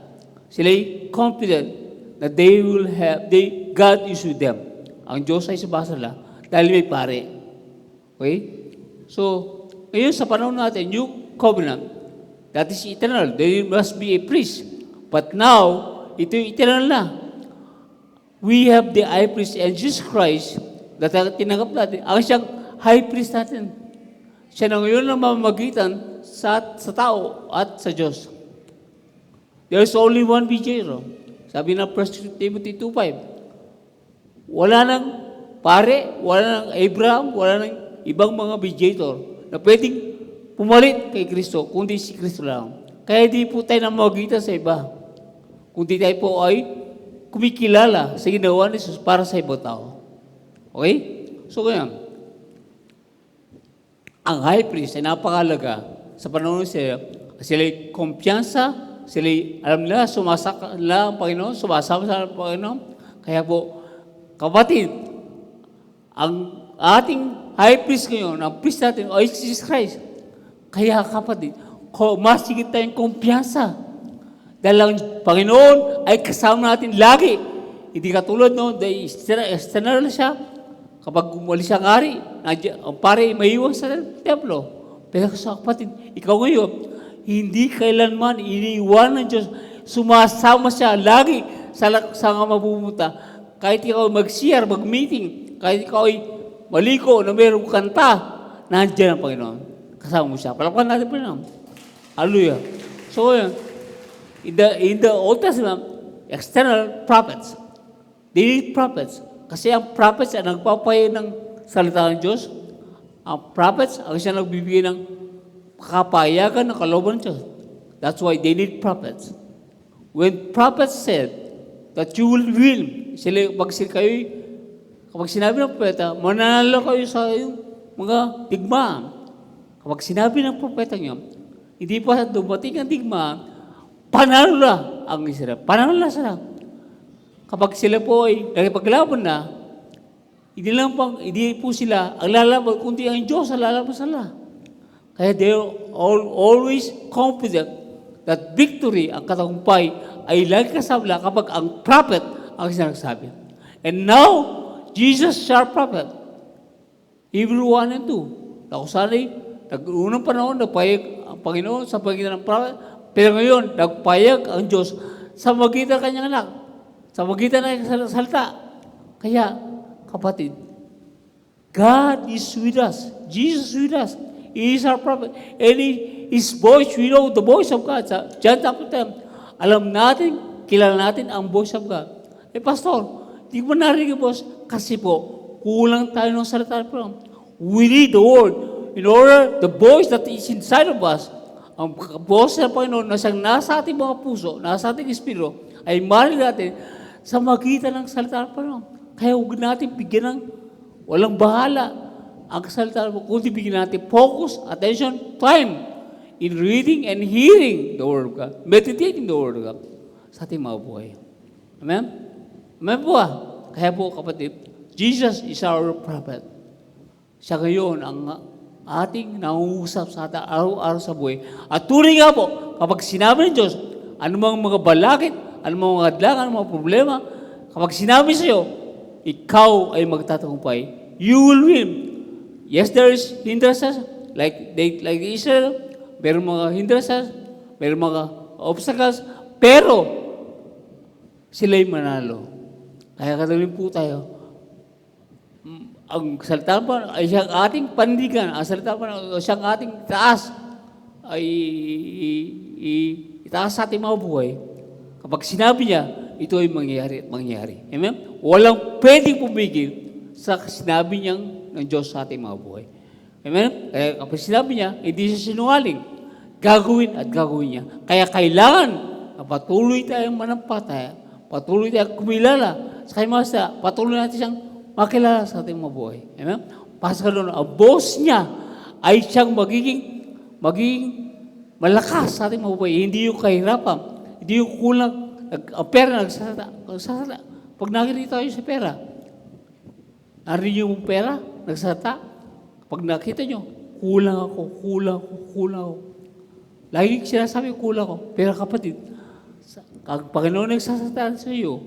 Sila'y confident that they will have, God is with them. Ang Diyos ay subasala dahil may pare. Okay? So, ngayon sa panahon natin, New Covenant, that is eternal. There must be a priest. But now, ito eternal na. We have the high priest and Jesus Christ na tinanggap natin. Ang siyang high priest natin. Siya na ngayon ang mamamagitan sa tao at sa Diyos. There is only one mediator. Sabi ng 1 Timothy 2:5. Wala nang pare, wala nang Abraham, wala nang ibang mga mediator na pwedeng pumalit kay Kristo, kundi si Kristo lang. Kaya di po tayo namamagitan sa iba. Kundi tayo po ay kumikilala sa ginawa ni Jesus para sa ibang tao. Okay? So kaya, ang high priest ay napakalaga sa panahon siya. Sila'y kumpiyansa, sila'y alam nila, sumasaka nila ang Panginoon, sumasama sa Panginoon. Kaya po, kapatid, ang ating high priest ngayon, ang priest natin, ay Jesus Christ. Kaya kapatid, mas higit tayong kumpiyansa. Dahil ang Panginoon ay kasama natin lagi. Hindi katulad noon, dahil external siya. Kapag umalis ang hari, ang pare may iwan sa templo. Pero sa kapatid, ikaw ngayon, hindi kailanman iniiwan ng Diyos. Sumasama siya lagi sa mapupunta. Kahit ikaw mag-share, mag-meeting, kahit ikaw ay maliko na mayroong kanta, nandiyan ang Panginoon. Kasama mo siya. Palapakan natin Panginoon. Hallelujah. So, in the Old Testament, external prophets, they need prophets. Kasi ang prophets ay nagpapahayag ng salita ng Diyos. Ang prophets, ang siya nagbibigay ng kapayagan ng kalooban ng Diyos. That's why they need prophets. When prophets said that you will win, kapag sinabi ng propeta, mananalo kayo sa yung mga digmaan. Kapag sinabi ng propeta niyo, hindi pa dumating ang digmaan, panalo na ang Israel. Panalo na sila. Kapag sila po ay nakipaglaban na, hindi po sila ang lalaban, kundi ang Diyos ang lalaban sila. Kaya they are always confident that victory, ang katagumpay, ay lagi kasama kapag ang prophet ang sinagsabi. And now, Jesus is our prophet. Hebrew 1 and 2. Na kung sana'y, nag-unang panahon, nagpayag ang Panginoon sa pagitan ng prophet, pero ngayon, nagpayag ang Diyos sa magitan ng kanyang anak. Sa magitan ng salita. Kaya, kapatid, God is with us. Jesus is with us. He is our prophet. And His voice, we know the voice of God. Sa John chapter 10, alam natin, kilala natin ang voice of God. Pastor, di mo narinig ang voice? Kasi po, kulang tayo ng salita ng Panginoon. We need the Word. In order, the voice that is inside of us, ang voice ng Panginoon na siyang nasa ating mga puso, nasa ating espiritu, ay marinig natin sa magitan ng salita ng Panginoon. Kaya huwag natin bigyan ng walang bahala ang salita ng Panginoon, kundi bigyan natin focus, attention, time in reading and hearing the Word of God, meditating the Word of God sa ating mga buhay. Amen? Amen po Kaya po kapatid, Jesus is our prophet. Siya ngayon ang ating nangungusap sa ating araw-araw sa buhay. At tunay nga po, kapag sinabi ng Diyos, anumang mga balakid, anumang mga hadlangan, anumang mga problema, kapag sinabi sa iyo, ikaw ay magtatagumpay. You will win. Yes, there is hindrances, like Israel, mayroong mga hindrances, mayroong mga obstacles, pero sila'y manalo. Kaya kadalin po tayo, ang salita pa ay siyang ating pandigan, ang salita pa ay siyang ating taas, ay itaas sa ating mga buhay. Kapag sinabi niya, ito ay mangyayari at mangyayari. Amen? Walang pwedeng pumigil sa sinabi niyang ng Diyos sa ating mga buhay. Amen? Kaya kapag sinabi niya, hindi siya sinungaling. Gagawin at gagawin niya. Kaya kailangan na patuloy tayong manampalataya, patuloy tayong kumilala sa kanyang mga patuloy natin siyang makilala sa ating mga buhay. Amen? Pasal doon, ang boss niya ay siyang magiging maging malakas sa ating mabuhay. Hindi yung kahirapan, hindi yung kulang. Ang pera nagsasata. Pag nakikita tayo sa pera, narinig yung pera, nagsasata. Pag nakita nyo, kulang ako. Lagi sinasabi, kulang ako. Pero kapatid, ang Panginoon nagsasata sa iyo,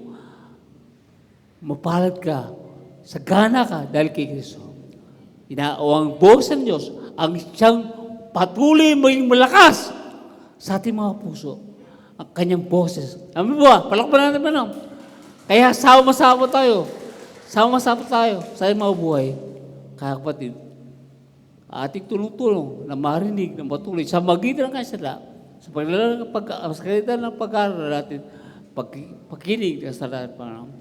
mapalad ka, sagana ka dahil kay Kristo. Ang boses ng Diyos, ang siyang patuloy maging malakas sa ating mga puso. Ang kanyang boses. Amin ba? Palakpan natin ba na? Kaya sama-sama tayo. Sama-sama tayo sa ating mga buhay. Kaya kapatid, ating tulong-tulong na marinig ng patuloy sa magitan ng kansala, sa pagkakalitan ng pag-aaral natin, pagkinig ng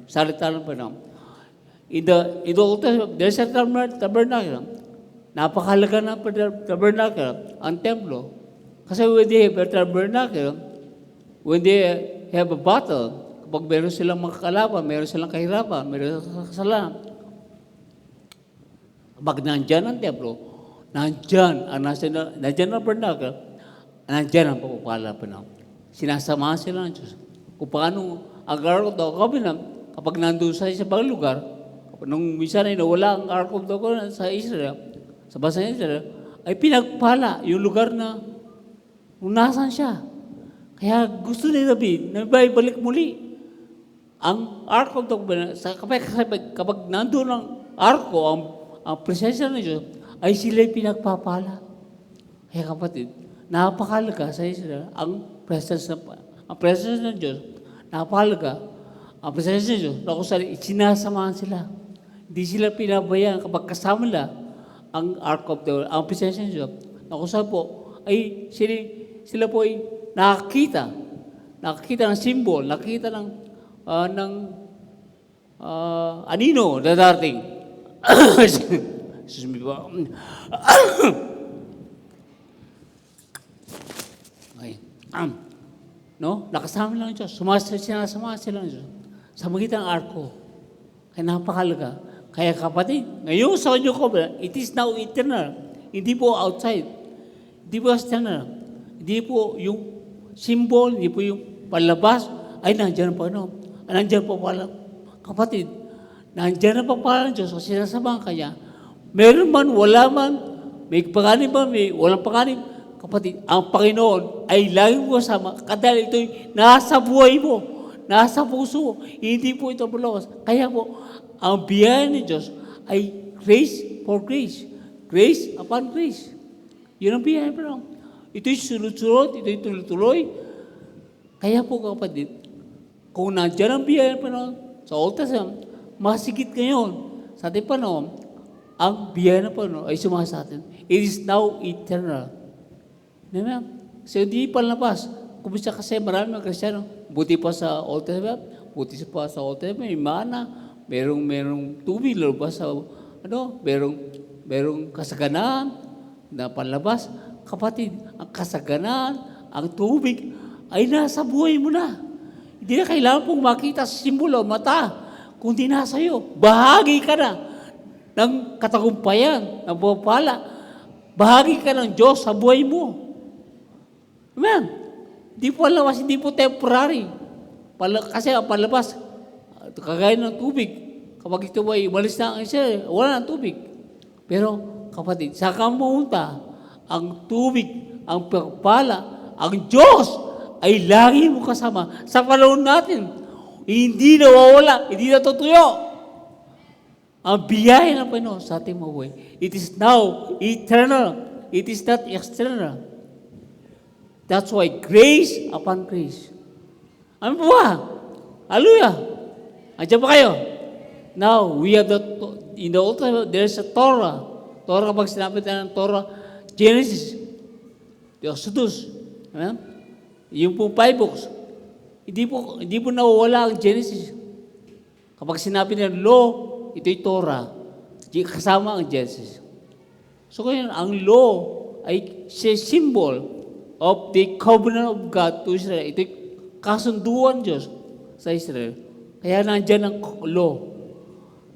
salita ng Panginoon. In the Old Testament, there's a tabernacle. Napakalaga ng tabernacle, ang templo. Kasi when they have a tabernacle, when they have a battle, kapag meron silang mga kalaban, meron silang kahirapan, meron silang kasalanan, kapag nandyan ang templo, nandyan ang tabernacle, nandyan ang pagpapala pa na. Sinasamahan sila ng Diyos. Kung paano ang Ark of the Covenant, kapag nandun sa ibang lugar, nung minsan ay nawala ang Ark of the Covenant sa Israel, sa bansa ng Israel, ay pinagpala yung lugar na kung nasan siya. Kaya gusto ni David na balik muli ang Ark of the Covenant. Kapag nandun ang Arko, ang presensya ng Diyos, ay sila'y pinagpapala. Kaya kapatid, napakalaga sa Israel ang presensya ng Diyos. Napakalaga ang presensya ng Diyos na kung saan sinasamahan sila. Hindi sila pinabayaan kapag kasama nila ang Ark of the ang presensya ng Diyos. Na kung saan po ay sila po ay nakakita ng symbol, nakakita ng anino na darating. Excuse me po. Okay. No? Nakasama lang ang Diyos. Sinasama sila ng Diyos. Sa magitan ng arko. Kaya napakalaga. Kaya kapatid, ngayon sa inyo ko, it is now eternal. Hindi po outside. Hindi po external. Hindi po yung symbol, hindi po yung palabas, ay nandiyan pa, no? Nandiyan po pala. Kapatid, nandiyan na pa pala ng Diyos kasi sinasamahan kanya. Meron man, wala man, may paganim man, may walang paganim. Kapatid, ang Panginoon ay laging mo kasama kadahil ito'y nasa buhay mo, nasa puso mo. Hindi po ito bulawas. Kaya po, ang biyaya ni Diyos ay grace for grace. Grace upon grace. Yun ang biyaya po. Ito'y sunod-sunod, ito'y tuloy-tuloy. Kaya po kapatid, kung nandiyan ang biyaya po sa Old Testament, masigit ngayon sa ating panahon, ang biyaya na po ay sumasa sa atin. It is now eternal. Amen? So hindi palabas. Kumisa kasi marami mga Kristiyano, buti pa sa Old Testament, buti pa sa Old Testament, may mana, merong tubig, lalabas sa, merong kasaganaan na panlabas. Kapatid, ang kasaganaan, ang tubig, ay nasa buhay mo na. Hindi na kailangan pong makita sa simbolo, mata, kundi nasa iyo. Bahagi ka na ng katagumpayan, ng pagpapala. Bahagi ka ng Diyos sa buhay mo. Amen? Hindi po palabas, hindi po temporary. Kasi ang palabas, kagaya ng tubig. Kapag ito ay umalis na ang isa, wala ng tubig. Pero, kapatid, sa kamunta, ang tubig, ang pagpala, ang Diyos ay lagi mo kasama. Sa panahon natin, hindi nawawala, hindi natutuyo. Ang biyaya ng Panginoon sa ating mabuhay. It is now eternal. It is not external. That's why grace upon grace. Ano po ba? Hallelujah! Andiyan ba kayo? Now, we have in the Old Testament, there's a Torah. Torah, kapag sinabi tayo ng Torah, Genesis, the Exodus, amen? Yung po 5 books, hindi po nawawala ang Genesis. Kapag sinabi ng law, ito'y Torah. Kasama ang Genesis. So ngayon, ang law ay symbol of the covenant of God to Israel. Ito'y kasunduan Diyos sa Israel. Kaya nandyan ang law.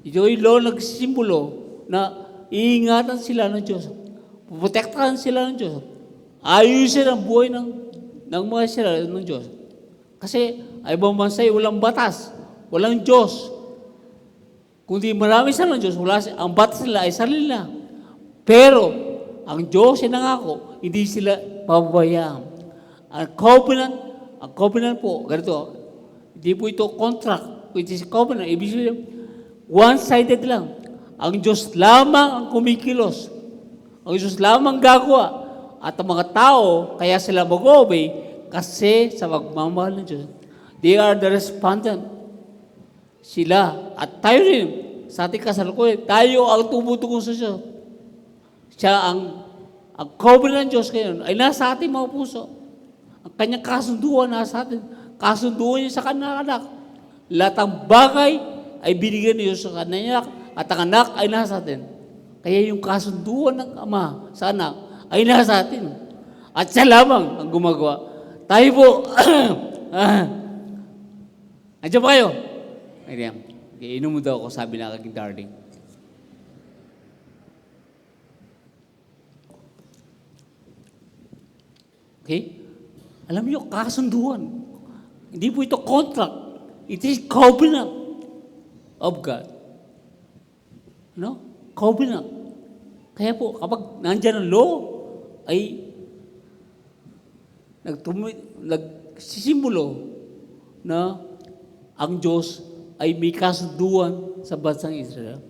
Ito'y law nagsimbolo na iingatan sila ng Diyos. Puprotektahan sila ng Diyos. ayusin ang buhay ng mga Israel ng Diyos. Kasi ay ibang bansa walang batas, walang Diyos. Kundi marami silang Diyos, ang batas nila ay sarili nila. Pero, ang Diyos ay nangako, hindi sila pababayaan. Ang covenant po, ganito, hindi po ito contract, which is covenant. Ibig sabihin, one-sided lang. Ang Diyos lamang ang kumikilos. Ang Diyos lamang gagawa. At ang mga tao, kaya sila mag-obey, kasi sa magmamahal ng Diyos. They are the respondent. Sila. At tayo rin, sa ating kasalukuyan, tayo ang tumutugon sa Diyos. Siya ang covenant ng Diyos ngayon ay nasa ating mga puso. Ang kanyang kasunduan nasa atin. Kasunduan niya sa kanyang anak. Lahat ng bagay ay binigyan niyo sa kanyang anak at ang anak ay nasa atin. Kaya yung kasunduan ng ama sa anak ay nasa atin. At siya lamang ang gumagawa. Tayo po, andiyan ba kayo? Ayan. Inom mo daw ako, sabi na aking darling. Okay? Alam niyo, kasunduan. Hindi po ito contract. It is covenant of God. No? Covenant. Kaya po, kapag nandyan ang law, ay nagsisimbolo na ang Diyos ay may kasunduan sa bansang Israel.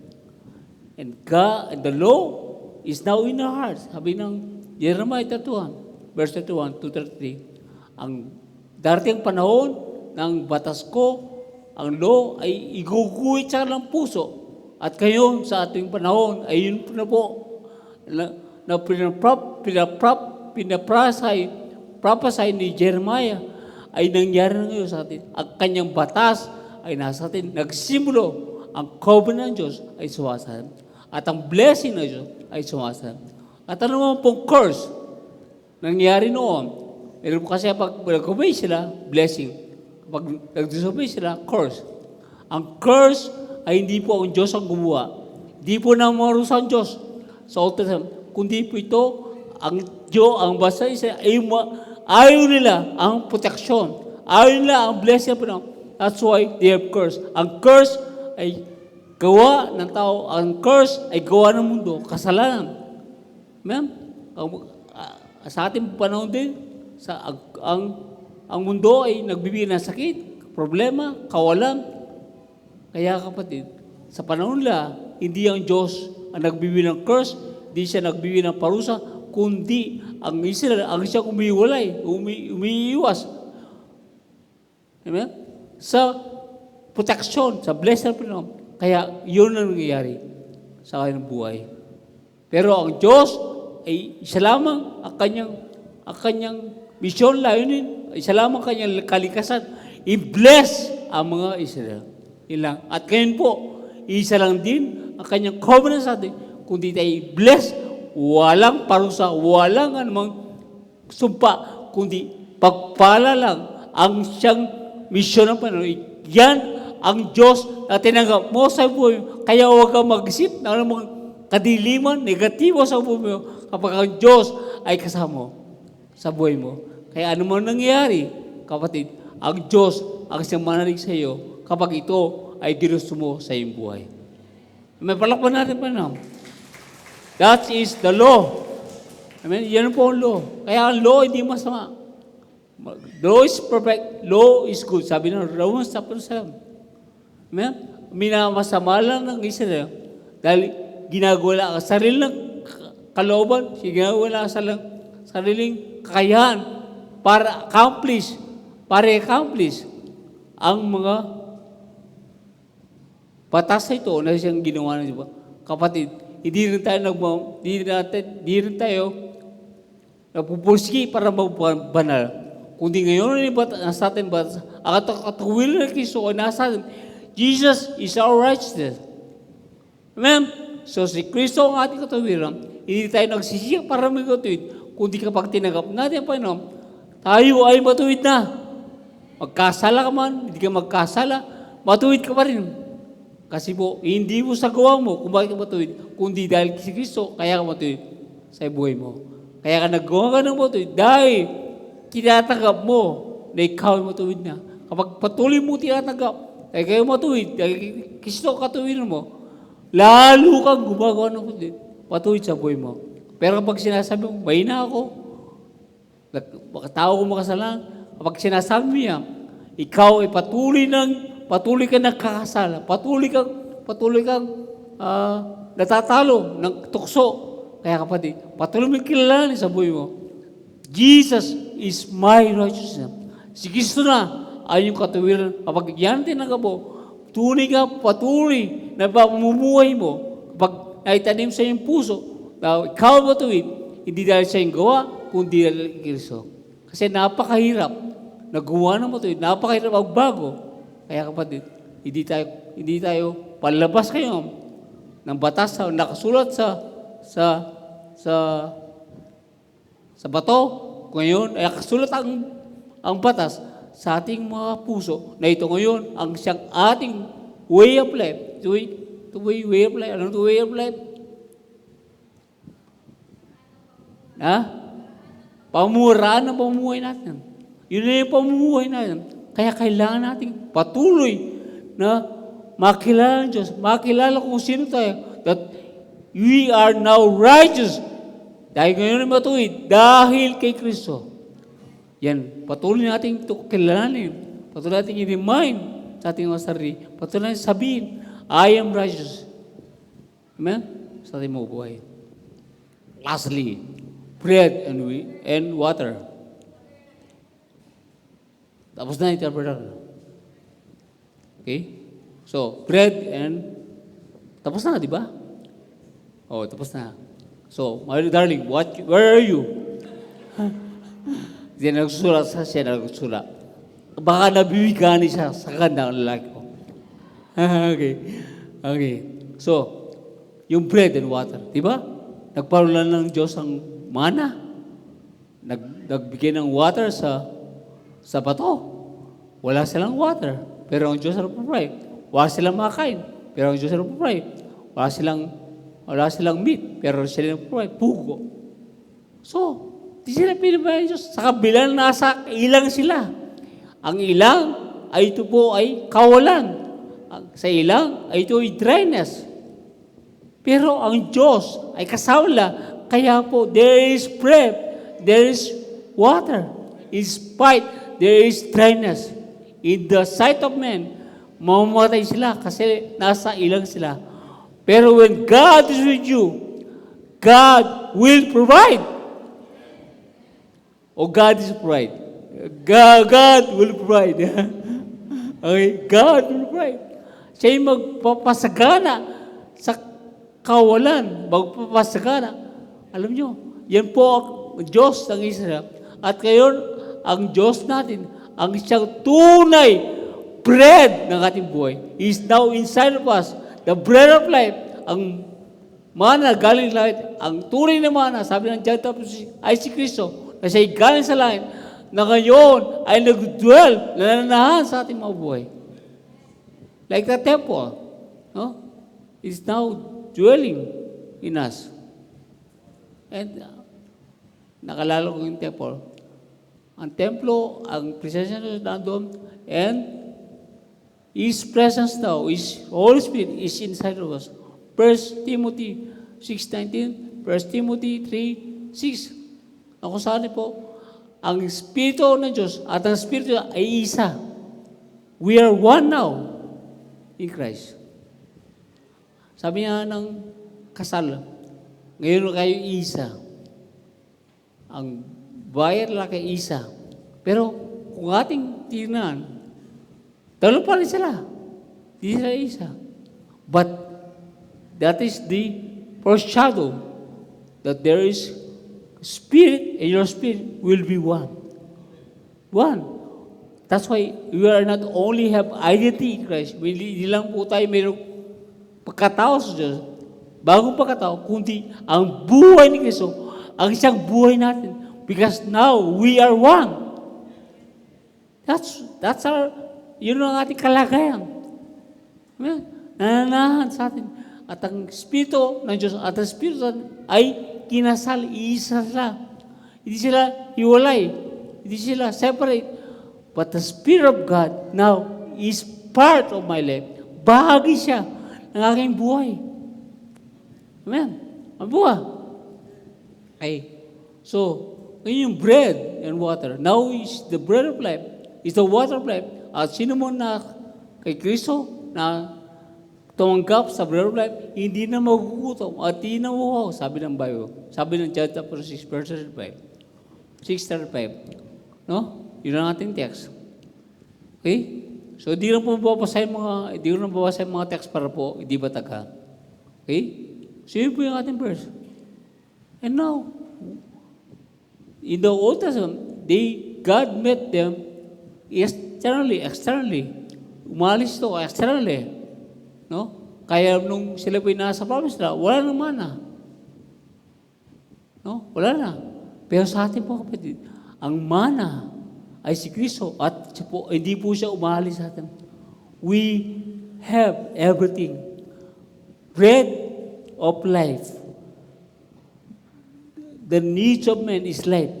And God, and the law is now in our hearts. Sabi ng Jeremiah 31, verse 31 to 33, ang darating panahon ng batas ko, ang law ay iguguhit sa ng puso. At kayo sa ating panahon ay yun na po na pinaprophecy ni Jeremiah ay nangyari na ngayon sa atin. Ang kanyang batas ay nasa atin. Nagsimulo ang covenant ng Diyos ay suwasan. At ang blessing ng Diyos ay suwasan. At ano naman pong curse nangyari noon? Meron po kasi pag nag-obey sila, blessing. Kapag nag-disobey sila, curse. Ang curse ay hindi po ang Diyos ang gumawa. Hindi po na marusa ang Diyos sa Old Testament. Kundi po ito, ang Diyos, ang basa isa, ayaw nila ang proteksyon. Ayaw nila ang blessing po na. That's why they have curse. Ang curse ay gawa ng tao. Ang curse ay gawa ng mundo. Kasalanan. Amen? Sa ating panahon din, ang mundo ay nagbibigay ng sakit, problema, kawalan. Kaya kapatid, sa panahon nila, hindi ang Diyos ang nagbibigay ng curse, hindi siya nagbibigay ng parusa, kundi ang Israel, ang siya umiiwas. Amen? Sa proteksyon, sa blessing ng Panginoon. Kaya yun ang nangyayari sa kanyang buhay. Pero ang Diyos ay isa lamang ang kanyang misyon, layunin, isa lamang ang kanyang kalikasan, i-bless ang mga Israel. Ilang. At ngayon po, isa lang din ang kanyang covenant sa atin, kundi tayo i-bless, walang parusa, walang anumang sumpa, kundi pagpala lang ang siyang misyon ng Panginoon. Yan ang Diyos na tinanggap mo sa buhay mo. Kaya huwag kang mag-isip na anumang kadiliman, negatibo sa buhay mo kapag ang Diyos ay kasama mo sa buhay mo. Kaya ano man nangyayari, kapatid, ang Diyos ang siyang manalig sa iyo kapag ito ay ginusto mo sa iyong buhay. May palakpan natin pa na. That is the law. Amen? Yan po ang law. Kaya ang law hindi masama. Law is perfect. Law is good. Sabi ng Romans 7. Amen? Minamasama lang ng Israel dahil ginagawa ang sariling kalooban, ginagawa ang sariling kakayahan para accomplish ang mga batas na ito na siyang ginawa ng Diyos. Kapatid, hindi rin tayo napupursige para magbanal. Kundi ngayon nasa atin batas, ang katuwiran ng Kristo ay nasa atin. Jesus is our righteousness. Amen? So si Kristo ang ating katuwiran, hindi tayo nagsisiyak para may katuwid, kundi kapag tinanggap natin ang Panginoon, tayo ay matuwid na. Magkasala ka man, hindi ka magkasala, matuwid ka pa rin. Kasi po, hindi mo sa gawa mo kung bakit ka matuwid, kundi dahil si Kristo, kaya ka matuwid sa buhay mo. Kaya ka nagawa ka ng matuwid dahil tinatanggap mo na ikaw ay matuwid na. Kapag patuloy mo tinatanggap, kaya kayo matuwid, dahil Kristo katuwid mo, lalo kang gumagawa ng patuwid sa buhay mo. Pero kapag sinasabi mo, mahina ako, tao ko makasalanan, kapag sinasabi mo yan, ikaw ay patuloy ka nagkakasala, patuloy kang natatalo ng tukso. Kaya kapatid, patuloy mo kilalanin sa buhay mo, Jesus is my righteousness. Si Kristo na ay yung katuwiran. Kapag yan tinanggap mo, tunay ka patuloy na pamumuhay mo. Kapag naitanim sa iyong puso, na ikaw matuwid, hindi dahil sa iyong gawa, kundi dahil kay Kristo. Kasi napakahirap na gawa ng matuwid, napakahirap magbago. Kaya kapatid, hindi tayo palabas kayo ng batas na nakasulat sa bato. Ngayon, ay nakasulat ang batas sa ating mga puso na ito ngayon ang siyang ating way of life. Way of life. Ano ito way of life? Pamuraan ng pamumuhay natin. Yun na yung pamumuhay natin. Kaya kailangan natin patuloy na makilala ng Diyos. Makilala kung sino tayo. That we are now righteous. Dahil ngayon ay matuwid. Dahil kay Kristo. Yan. Patuloy natin ito kilalanin. Patuloy natin i-remind sa ating mga sarili. Patuloy natin sabihin, I am righteous. Amen? Sa ating mga buhay. Lastly, bread and water. Tapos na interpreter. Okay? So, bread and... Tapos na, di ba? Oh, tapos na. So, my darling, where are you? Siya nagsusulat. Baka nabibigani siya sa kanya ang lalaki ko. Okay. So, yung bread and water, di ba? Nagparulan ng Diyos ang mana. Nagbigay ng water sa bato. Wala silang water, pero ang Diyos ang provide. Wala silang makain, pero ang Diyos ang provide. Wala silang meat, pero sila ang provide. Pugo. So, di sila pinabayaan ng Diyos. Sa kabila nasa ilang sila. Ang ilang ay ito po ay kawalan. Sa ilang ay ito ay dryness. Pero ang Diyos ay kasawala. Kaya po, there is bread, there is water. In spite, there is dryness. In the sight of men, mamamatay sila kasi nasa ilang sila. Pero when God is with you, God will provide. O God is provide. God will provide. Okay? God will provide. Siya yung magpapasagana sa kawalan. Magpapasagana. Alam nyo, yan po ang Diyos ng Israel. At ngayon, ang Diyos natin, ang siyang tunay bread ng ating buhay is now inside of us. The bread of life, ang mana galing langit, ang tunay na mana, sabi ng John ay si Kristo, na siya'y galing sa langit, na ngayon ay nag-dwell, nananahan sa ating mga buhay. Like the temple, no? Is now dwelling in us. And nakalala ko yung temple. Ang templo, ang presensya na nandun, and His presence now, His Holy Spirit is inside of us. 1 Timothy 6:19, 1 Timothy 3:6. Ako saan po, ang Espiritu ng Diyos at ang Espiritu ay isa. We are one now in Christ. Sabi nga ng kasal, ngayon kayo isa. Ang bayan lang kay isa. Pero kung ating tingnan, dalawa pa rin sila. Hindi sila isa. But that is the foreshadow that there is Spirit and your spirit will be one. One. That's why we are not only have identity in Christ. Hindi lang po tayo mayroong pagkatao sa Diyos, bagong pagkatao, kundi ang buhay ni Kristo, ang isang buhay natin. Because now we are one. That's our, yun ang ating kalagayan. Amen? Nananahan sa atin. At ang Espiritu ng Diyos at ang Espiritu ay kinasal, iisa sila. Hindi sila hiwalay. Hindi sila separate. But the Spirit of God now is part of my life. Bahagi siya ng aking buhay. Amen. Ang buhay. Okay. So, ngayon yung bread and water. Now is the bread of life. Is the water of life. At sino mo na kay Kristo na tumanggap sa bread of life, hindi na magugutom at hindi na maguhaw, sabi ng Bible. Sabi ng John chapter 6, verse 35. 6:35. No? Yun ang ating text. Okay? So, di lang po babasahin mga text para po, hindi ba taga. Okay? So, yun po yung ating verse. And now, in the Old Testament, God met them externally. Umalis to externally. No? Kaya nung sila po nasa promise na, wala nang mana. No? Wala na. Pero sa atin po kapatid, ang mana ay si Kristo at siya po, hindi po siya umalis sa atin. We have everything. Bread of life. The needs of man is life.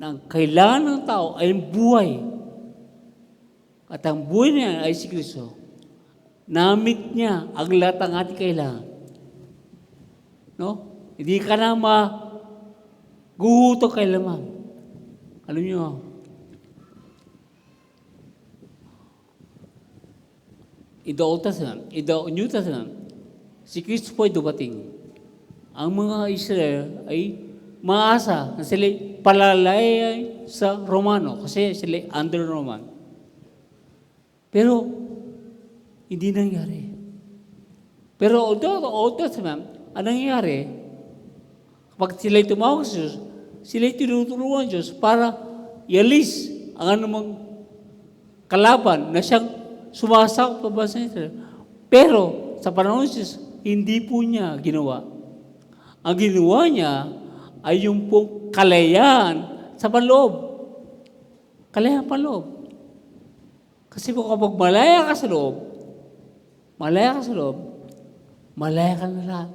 Ang kailangan ng tao ay buhay. At ang buhay niya ay si Kristo. Namit niya ang lahat ng ating kailangan. No? Hindi ka na maguhuto kailanman. Alam niyo, in the Old Testament, in the New Testament, si Kristo po ay dumating. Ang mga Israel ay maasa na sila palalay sa Romano kasi sila under Roman. Pero, hindi nangyari. Pero although the Old Testament, ang nangyari, kapag sila'y tumawag sa Diyos, sila'y tinuturuan ng Diyos para ialis ang anumang kalaban na siyang sumasakop sa bansa ng Israel. Pero, sa panahon ng Diyos, hindi po niya ginawa. Ang ginawa niya ay yung pong kalayaan sa panloob. Kalayaan panloob. Kasi po kapag malaya ka sa loob, malaya ka na lahat.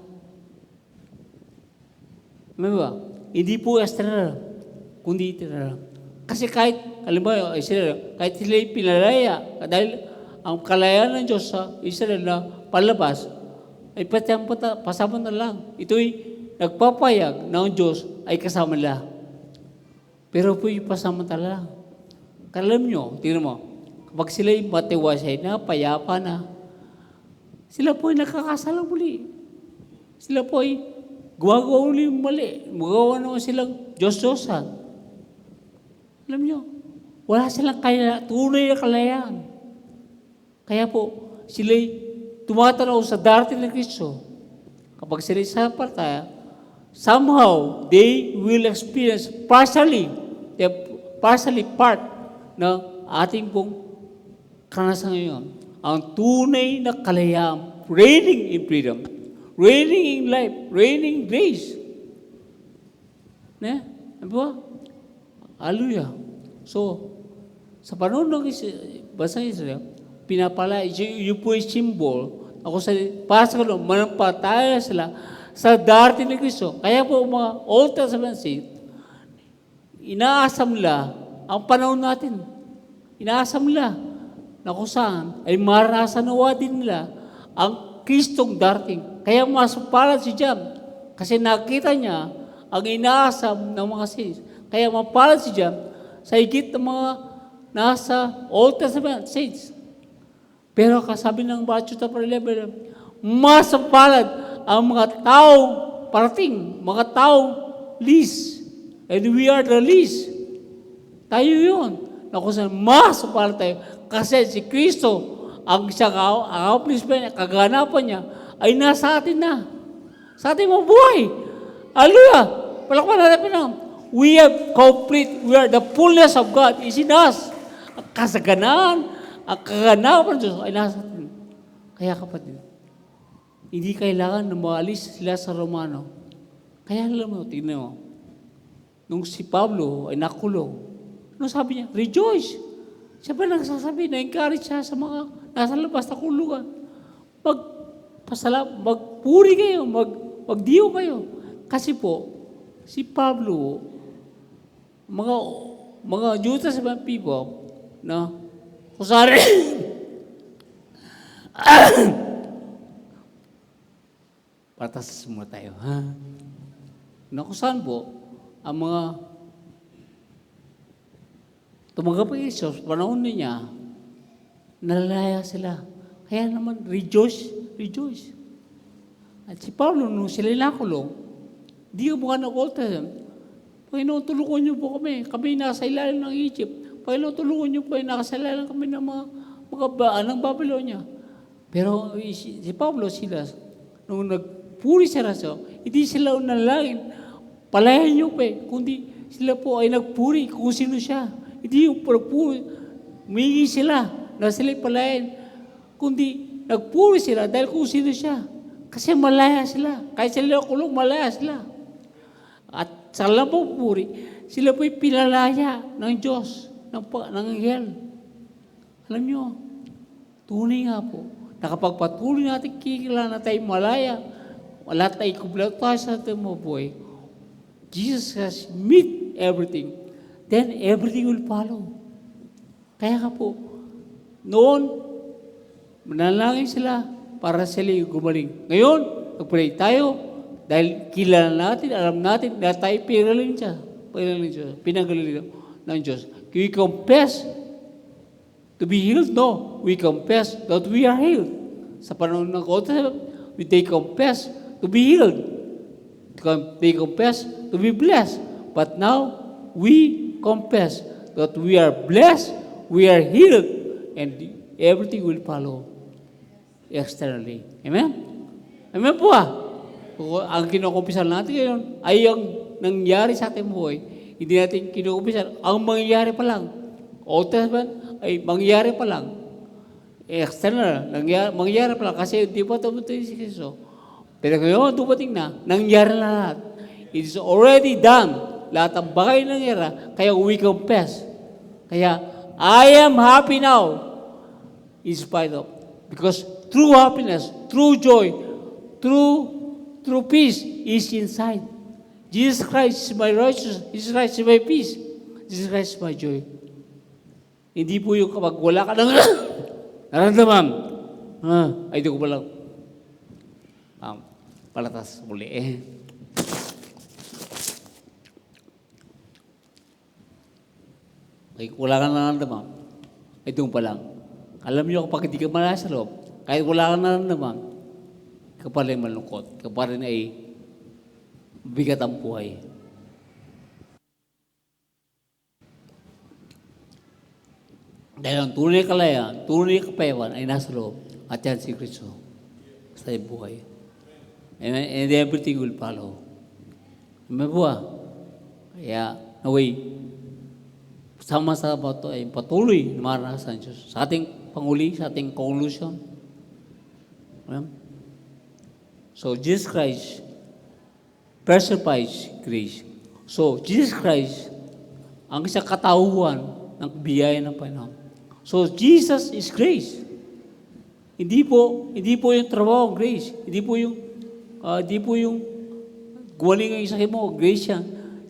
May ba? Hindi po external, kundi internal. Kasi kahit, halimbawa, Israel, kahit sila pinalaya, dahil ang kalayaan ng Diyos sa Israel na palabas, ay pasama na lang. Ito'y nagpapayag na ang Diyos ay kasama nila. Pero po yung pasamantala lang. Kalam nyo, tingnan mo, kapag sila'y matiwasay na, payapa na, sila po ay nakakasala muli. Sila po ay gumagawa uli yung mali. Magawa naman silang Diyos-Diyosan. Alam nyo, wala silang tunay na kalayaan. Kaya po, sila'y tumatanaw sa darating ng Kristo. Kapag sila'y sampataya, somehow, they will experience partially part na ating pong karanasan ngayon. Ang tunay na kalayaan, reigning in freedom, reigning in life, reigning in grace. Ano ba? Hallelujah. So, sa panahon ng bansang Israel, pinapala, yun po yung symbol, ako para sa kanila, manampalataya sila sa darating ni Kristo. Kaya po mga Old Testament saints, inaasam nila ang panahon natin. Inaasam nila na kung saan ay maranasan nawa din nila ang Kristong darating. Kaya masupalad si John kasi nakita niya ang inaasam ng mga saints. Kaya mapalad si John sa higit ng mga nasa Old Testament saints. Pero kasabi ng Matthew chapter 11, masupalad ang mga taong parating, mga taong least. And we are the least. Tayo yun. Na kung saan masupalad tayo. Kasi si Kristo, ang isang accomplishment, kaganapan niya, ay nasa atin na. Sa ating mga buhay. Hallelujah! Palakpan natin na. We have complete, we are the fullness of God is in us. Ang kasaganaan, ang kaganapan ng Diyos ay nasa atin. Kaya kapatid, hindi kailangan na maalis sila sa Romano. Kaya alam mo, tignan mo, nung si Pablo ay nakulong, ano sabi niya? Rejoice! Siya ba nagsasabi, na-encourage siya sa mga nasa labas na kulungan. Magpuri kayo, magdiyo kayo. Kasi po, si Pablo, mga New Testament people, na kusari, patas muna tayo, ha? Na kung saan po, ang mga tumanggap kay Jesus, panahon niya, nalalaya sila. Kaya naman, rejoice, rejoice. At si Pablo, nung sila nakulong, di ka mukha nag-altar. Panginoon, tulungan niyo po kami. Kami nasa ilalim ng Egypt. Panginoon, tulungan niyo po. Nasa ilalim kami ng mga baan ng Babylonia. Pero si Pablo, sila, nung nagpuri sa raso, hindi sila unalangin. Palayan niyo po kundi sila po ay nagpuri kung sino siya. Hindi yung pagpuri. Humingi sila na sila'y palayan. Kundi nagpuri sila dahil kung sino siya. Kasi malaya sila. Kahit sila kulong, malaya sila. At sa labang puri, sila po'y pinalaya ng Diyos, ng anghel. Alam nyo, tunay nga po, nakapagpatuloy natin kikilala na tayo malaya, wala tayo kumpleto sa ating mga buhay. Jesus has meet everything. Then everything will follow. Kaya ka po, noon, manalangin sila para sila gumaling. Ngayon, nagpray tayo dahil kilala natin, alam natin na tayo pinagaling siya. Pinagaling ng Diyos. We confess to be healed? No. We confess that we are healed. Sa panahon ng Old Testament, they confess to be healed. They confess to be blessed. But now, we confess that we are blessed, we are healed, and everything will follow externally. Amen? Amen po Ang kinukumpisan natin ngayon ay ang nangyari sa ating buhay. Hindi natin kinukumpisan. Ang mangyayari pa lang. Old Testament ay mangyayari pa lang. External, mangyayari pa lang. Kasi hindi pa dumating si Kristo. Pero ngayon, dumating na, nangyari na lahat. It is already done. Lahat ng bagay nangyari. Kaya we confess. Kaya, I am happy now. In spite of. Because true happiness, true joy, true peace is inside. Jesus Christ is my righteousness. Jesus Christ is my peace. Jesus Christ is my joy. Hindi po yung kapag wala ka ng naramdaman. Ay, di ko palang palatas muli Ay, wala ka na naramdaman. Ay, doon pa lang. Alam niyo, kapag hindi ka malaya sa loob, kahit wala ka na naramdaman, kapag ay malungkot, kapag ay bigat ang buhay. Dahil ang tunay kalayaan, tunay kapayawan ay nasa loob at yan si Kristo sa buhay. And everything will follow. May buha. Kaya, naway, sama-sama ito ay patuloy na maranasan Diyos. Sa ating panguli, sa ating conclusion. So, Jesus Christ personifies grace. So, Jesus Christ, ang isang katauhan ng biyaya ng Panginoon. So, Jesus is grace. Hindi po yung trabaho, grace. Hindi po yung guwaling ang isa mo, grace yan.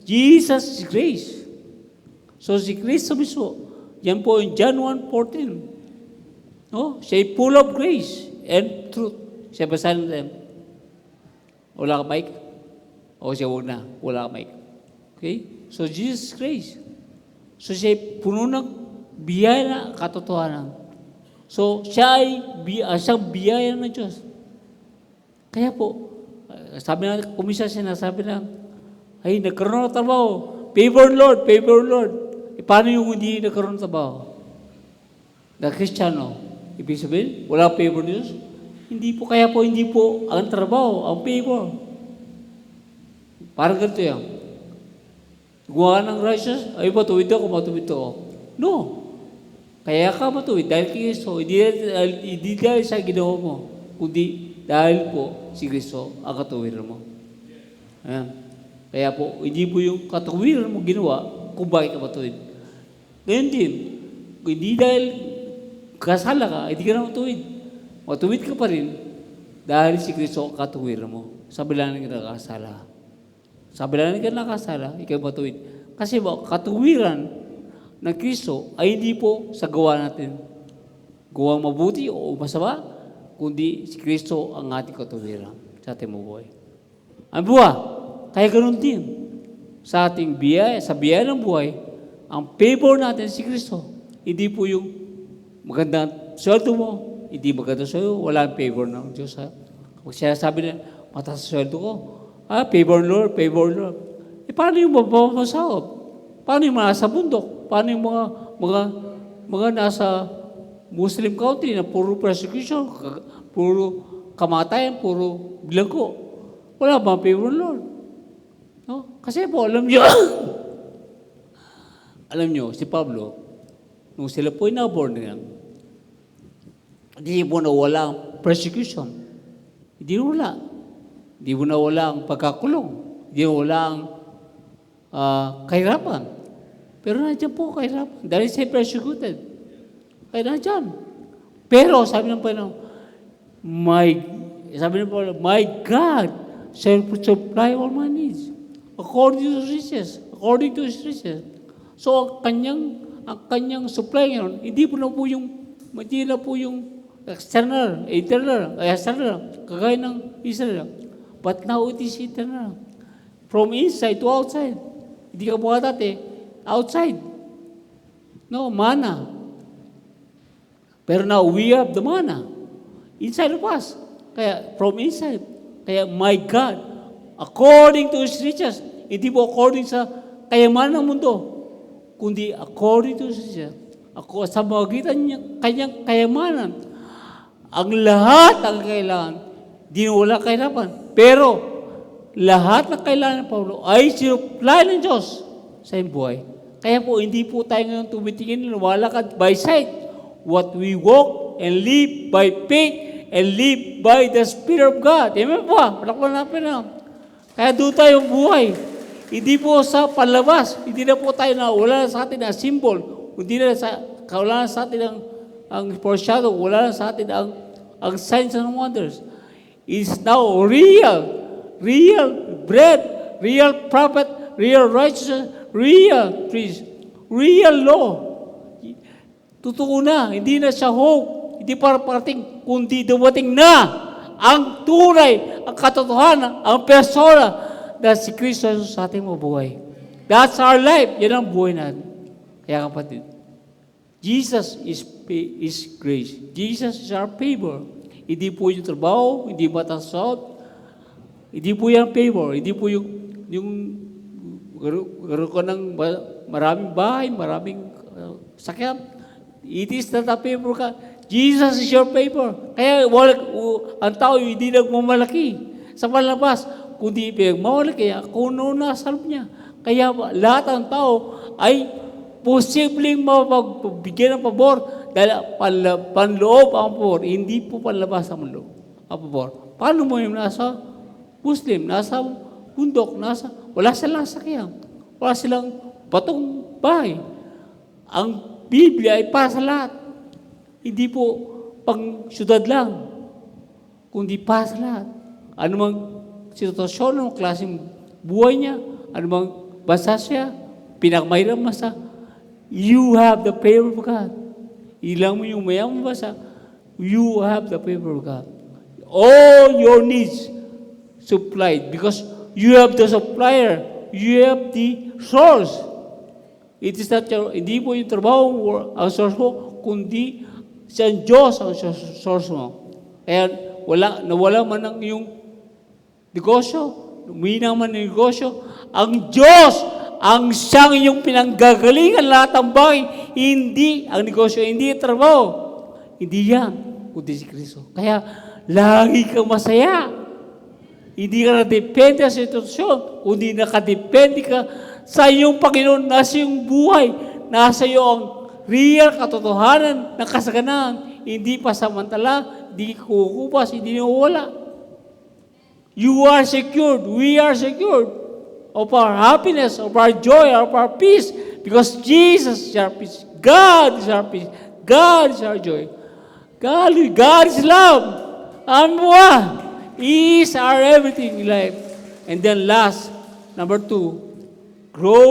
Jesus is grace. So, si Kristo mismo, yan po yung John 1:14. No? Siya full of grace and truth. Siya basahin natin. Wala ka mic? O siya huwag na. Wala ka mic. Okay? So, Jesus is grace. So, siya puno ng biyaya na katotohanan. So, siya ay siyang biyaya ng Diyos. Kaya po, sabi na, kumisa siya na, sabi na, ay, nagkaroon ng trabaho. Favor Lord, favor Lord. E, paano yung hindi nagkaroon ng trabaho? Na Kristiyano, ibig sabihin, wala favor Diyos? Hindi po, kaya po, hindi po ang trabaho, ang favor. Parang ganito yan. Gumawa ng righteous, ay matuwid ako. No. Kaya ka matuwid dahil kay Kristo, hindi dahil sa ginawa mo, kundi dahil po si Kristo ang katuwiran mo. Ayan. Kaya po, hindi po yung katuwiran mo ginawa kung bakit ka matuwid. Ngayon din, kung hindi dahil kasala ka, hindi ka na matuwid. Matuwid ka pa rin dahil si Kristo ang katuwiran mo sa bilang ng kasala. Sabi lang ka nakasala, ikaw matuwid. Kasi katuwiran ng Kristo ay hindi po sa gawa natin. Gawang mabuti o masama, kundi si Kristo ang ating katuwiran sa ating buhay. Ang buhay, kaya ganun din. Sa ating biyaya, sa biyaya ng buhay, ang favor natin si Kristo. Hindi po yung magandang sweldo mo, hindi magandang sweldo, wala ang favor ng Diyos. Kung siya sabi na, mataas sa sweldo ko, favor Lord, favor Lord. Paano yung mapapasahod? Paano yung mga nasa bundok? Paano yung mga nasa Muslim country na puro persecution, puro kamatayan, puro bilanggo? Wala ba ang favor Lord? No? Kasi po, alam niyo, alam niyo, si Pablo, nung sila po na-born again, hindi po nawala ang persecution. Hindi wala. Hindi mo nawala ang pagkakulong. Hindi nawala ang kahirapan. Pero nandiyan po kahirapan. Dahil siya persecuted. Kaya nandiyan. Pero sabi ng Panginoon, my God shall supply all my needs according to His riches. According to His riches. So, ang kanyang supply ngayon, hindi na po yung external, kagaya ng Israel. But now it is eternal. From inside to outside. Hindi ka buha dati, outside. No, manna. Pero now we have the manna. Inside of us. Kaya, from inside. Kaya, my God, according to His riches, hindi po according sa kayamanan ng mundo, kundi according to His riches. Ako, sa magitan niya, kanyang kayamanan, ang lahat ang kailangan, di wala kahirapan. Pero, lahat ng kailangan ng Paulo ay sinupply ng Diyos sa iyong buhay. Kaya po, hindi po tayo ngayon tumitingin, lumalakad by sight. What we walk and live by faith and live by the Spirit of God. Amen po ba? Palakpan natin na. Kaya doon tayo buhay. Hindi po sa panlabas. Hindi na po tayo na wala sa atin ang symbol. Hindi na wala na sa atin ang foreshadow. Wala na sa atin ang signs and wonders. It's now real bread, real prophet, real righteousness, real trees, real law. Totoo na, hindi na siya hope, hindi para parating, kundi dumating na ang tunay, ang katotohanan, ang persona na si Kristo Jesus sa ating mabuhay. That's our life. Yan ang buhay natin. Kaya kapatid, Jesus is grace. Jesus is our favor. Hindi po yung trabaho, hindi matasod, hindi po yung favor, hindi po yung garo ko ng maraming bahay, maraming sakyan. It is not a favor ka. Jesus is your favor. Kaya ang tao hindi nagmamalaki sa panlabas, kundi pinagmamalaki kung ano nasa loob niya. Kaya lahat ng tao ay posibleng mapagbigyan ng pabor dahil panloob ang pabor, hindi po panlabas ang loob ang pabor. Paano mo yung nasa Muslim, nasa bundok, wala silang sakyan, wala silang batong bahay. Ang Biblia ay para sa lahat. Hindi po pang syudad lang, kundi para sa lahat. Ano mang sitwasyon, anong klaseng buhay niya, ano mang basa siya, pinagmahirap masa, you have the favor of God. Ilang mo yung mayamang basa, you have the favor of God. All your needs supplied because you have the supplier, you have the source. It is not hindi po yung trabaho ang source mo, kundi siya ang Diyos ang source mo. Kaya nawala man ang iyong negosyo, lumina man ang negosyo, ang Diyos ang siyang iyong pinanggagalingan lahat ng bagay, hindi ang negosyo, hindi ang trabaho. Hindi yan, kundi si Kristo. Kaya lagi kang masaya. Hindi ka nakadepende sa sitwasyon, kundi nakadepende ka sa iyong Panginoon, nasa iyong buhay, nasa iyo ang real katotohanan ng kasaganahan, hindi pa samantala, hindi kukupas, hindi nawala. You are secured, we are secured of our happiness, of our joy, of our peace, because Jesus is our peace. God is our peace. God is our joy. God is love. He is our everything in life. And then last, Number 2, grow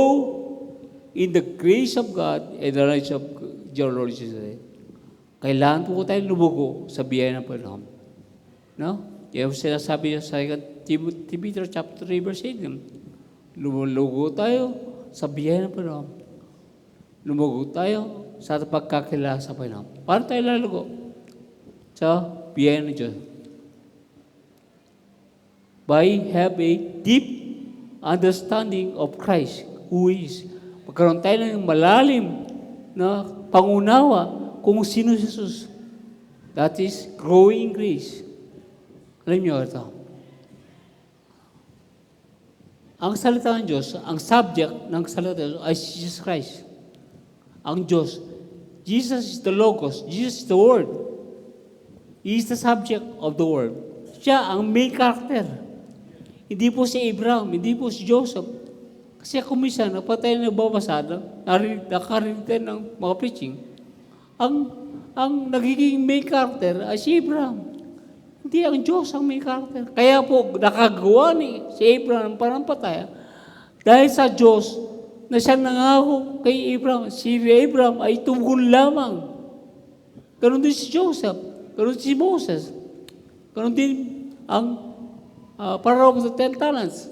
in the grace of God and the knowledge of your Lord Jesus Christ. Kailangan po tayo lumugo sa biyaya ng Panginoon. No? Yung sinasabi sa 2 Timothy chapter 3 verse 8, lumugo tayo sa biyaya ng Panginoon. Lumugo tayo sa pagkakilala sa Panginoon. Paano tayo lalugo? Sa biyaya ng Diyos. By have a deep understanding of Christ, who is. Magkaroon tayo ng malalim na pangunawa kung sino si Jesus. That is growing grace. Alam niyo ito. Ang salita ng Diyos, ang subject ng salita ng Diyos ay Jesus Christ. Ang Diyos. Jesus is the Logos. Jesus is the Word. He is the subject of the Word. Siya ang main character. Hindi po si Abraham, hindi po si Joseph. Kasi kung minsan, napatay na nagbabasa, nakarinig tayo ng mga preaching, ang nagiging main character ay si Abraham. Hindi ang Diyos ang main character. Kaya po, nakagawa ni si Abraham ng panampalataya dahil sa Diyos na siyang nangako kay Abraham. Si Abraham ay tugon lamang. Ganon din si Joseph. Ganon si Moses. Ganon din ang parable of the 10 talents.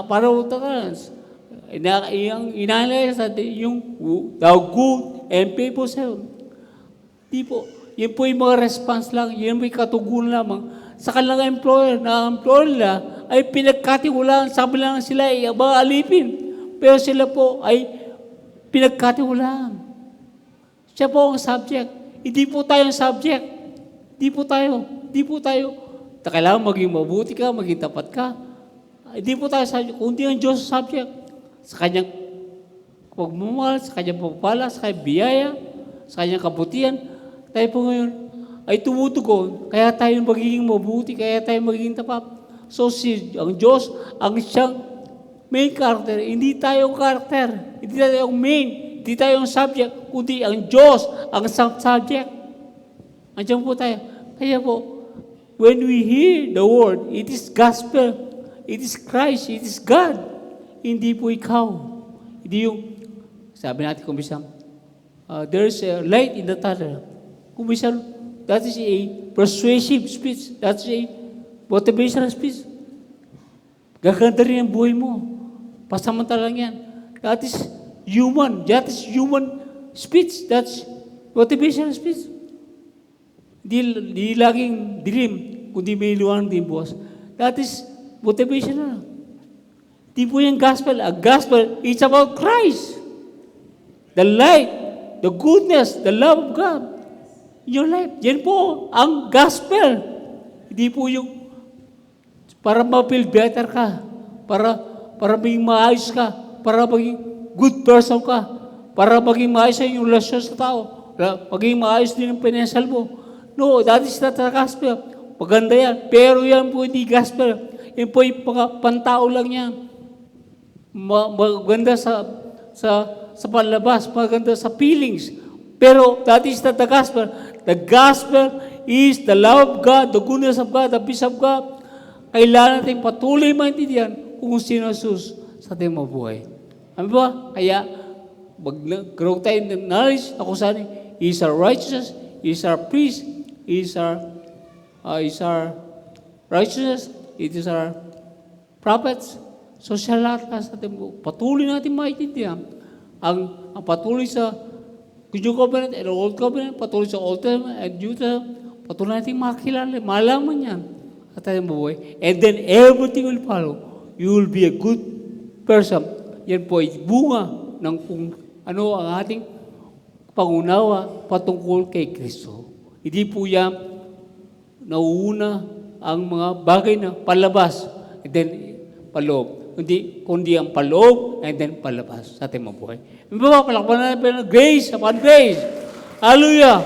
Parable of the talents. Ang inaalala sa atin, yung thou good and faithful servant. Di po. Yun po yung mga response lang. Yun po yung katugunan lamang. Sa kanilang employer, na ang employer nila ay pinagkatiwalaan. Sabi lang sila ay mga alipin. Pero sila po ay pinagkatiwalaan. Siya po ang subject. Hindi po tayo ang subject. Hindi po tayo. Kailangan maging mabuti ka, maging tapat ka. Hindi po tayo subject. Kundi ang Diyos subject. Sa kanyang pagmamahal, sa kanyang pagpapala, sa kanyang biyaya, sa kanyang kabutihan, tayo po ngayon ay tumutugon. Kaya tayo magiging mabuti, kaya tayo magiging tapat. So ang Diyos, ang siyang main character, hindi tayo character, hindi tayo ang main, hindi tayo ang subject, kundi ang Diyos, ang subject. Andiyan po tayo. Kaya po, when we hear the word, it is gospel, it is Christ, it is God. Hindi po ikaw. Hindi yung, sabi natin kung bisa, there's a light in the tunnel. Kung bisa, that is a persuasive speech. That is a motivational speech. Gaganda rin ang buhay mo. Pasamantalang yan. That is human. That is human speech. That's motivational speech. Di laging dilim, kundi may liwanag din bukas. That is motivational. Di po yung gospel. A gospel is about Christ. The light, the goodness, the love of God in your life. Yan po ang gospel. Hindi po yung para ma-feel better ka, para maging maayos ka, para maging good person ka, para maging maayos yung relasyon sa tao, maging maayos din ang financial mo. No, that is not the gospel. Maganda yan. Pero yan po hindi gospel. Yan po yung pantao lang yan. Maganda sa panlabas, maganda sa feelings. Pero that is not the gospel. The gospel is the love of God, the goodness of God, the peace of God. Kailangan natin patuloy maintindihan kung sino Jesus sa ating mabuhay. Ano ba? Kaya, mag-grow tayo ng knowledge na kung saan He is our righteousness, He is our priest, He is our righteousness, it is our prophets. So siya lahat sa ating patuloy natin maintindihan. Ang patuloy sa New Covenant and Old Covenant, patuloy sa Old Testament and New Testament, patuloy natin makakilala, malaman yan at ating mabuhay. And then everything will follow. You will be a good person. Yan po ay bunga ng kung ano ang ating pangunawa patungkol kay Kristo. Hindi po yan nauuna ang mga bagay na palabas and then paloob. Kundi ang paloob and then palabas sa ating mabuhay. Palakpan natin grace upon grace. Hallelujah!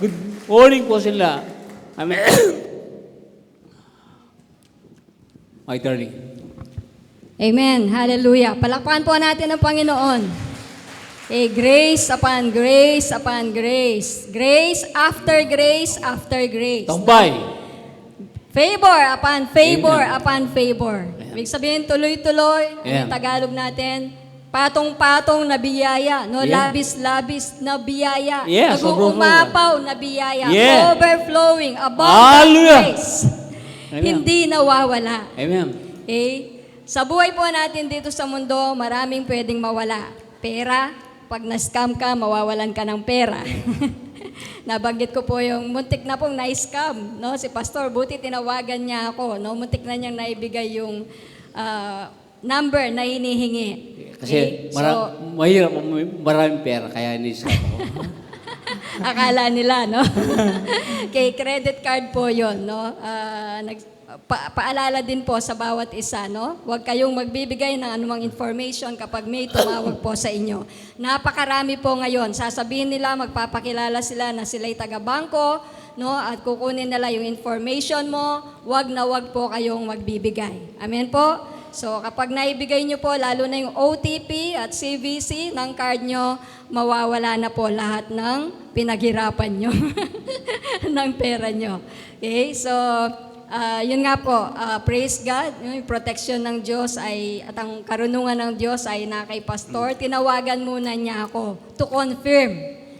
Good morning po sila. Amen. My darling. Amen. Hallelujah. Palakpakan po natin ang Panginoon. Grace upon grace upon grace. Grace after grace after grace. Tambay. Favor upon favor Amen. upon favor. Ibig sabihin, tuloy-tuloy. Ano Amen. yung Tagalog natin? Patong-patong na biyaya. No? Yeah. Labis-labis na biyaya. Yes, Nag-uumapaw na biyaya. Yeah. Overflowing above Hallelujah. grace. Amen. Hindi nawawala. Amen. Okay? Sa buhay po natin dito sa mundo, maraming pwedeng mawala. Pera, pag na-scam ka, mawawalan ka ng pera. Nabanggit ko po yung muntik na pong na-scam. No? Si Pastor, buti tinawagan niya ako. No? Muntik na niyang naibigay yung number na hinihingi. Kasi So, mahirap, maraming pera, kaya inisip ako. akala nila, no? Kay credit card po yon, no? Paalala din po sa bawat isa, no? Huwag kayong magbibigay ng anumang information kapag may tumawag po sa inyo. Napakarami po ngayon. Sasabihin nila, magpapakilala sila na sila'y taga-bangko, no? At kukunin nila yung information mo. Huwag na huwag po kayong magbibigay. Amen po? So kapag naibigay nyo po, lalo na yung OTP at CVC ng card nyo, mawawala na po lahat ng pinaghirapan nyo, ng pera nyo. Okay? So, yun nga po, praise God, yung protection ng Diyos at ang karunungan ng Diyos ay na kay Pastor. Tinawagan muna niya ako to confirm.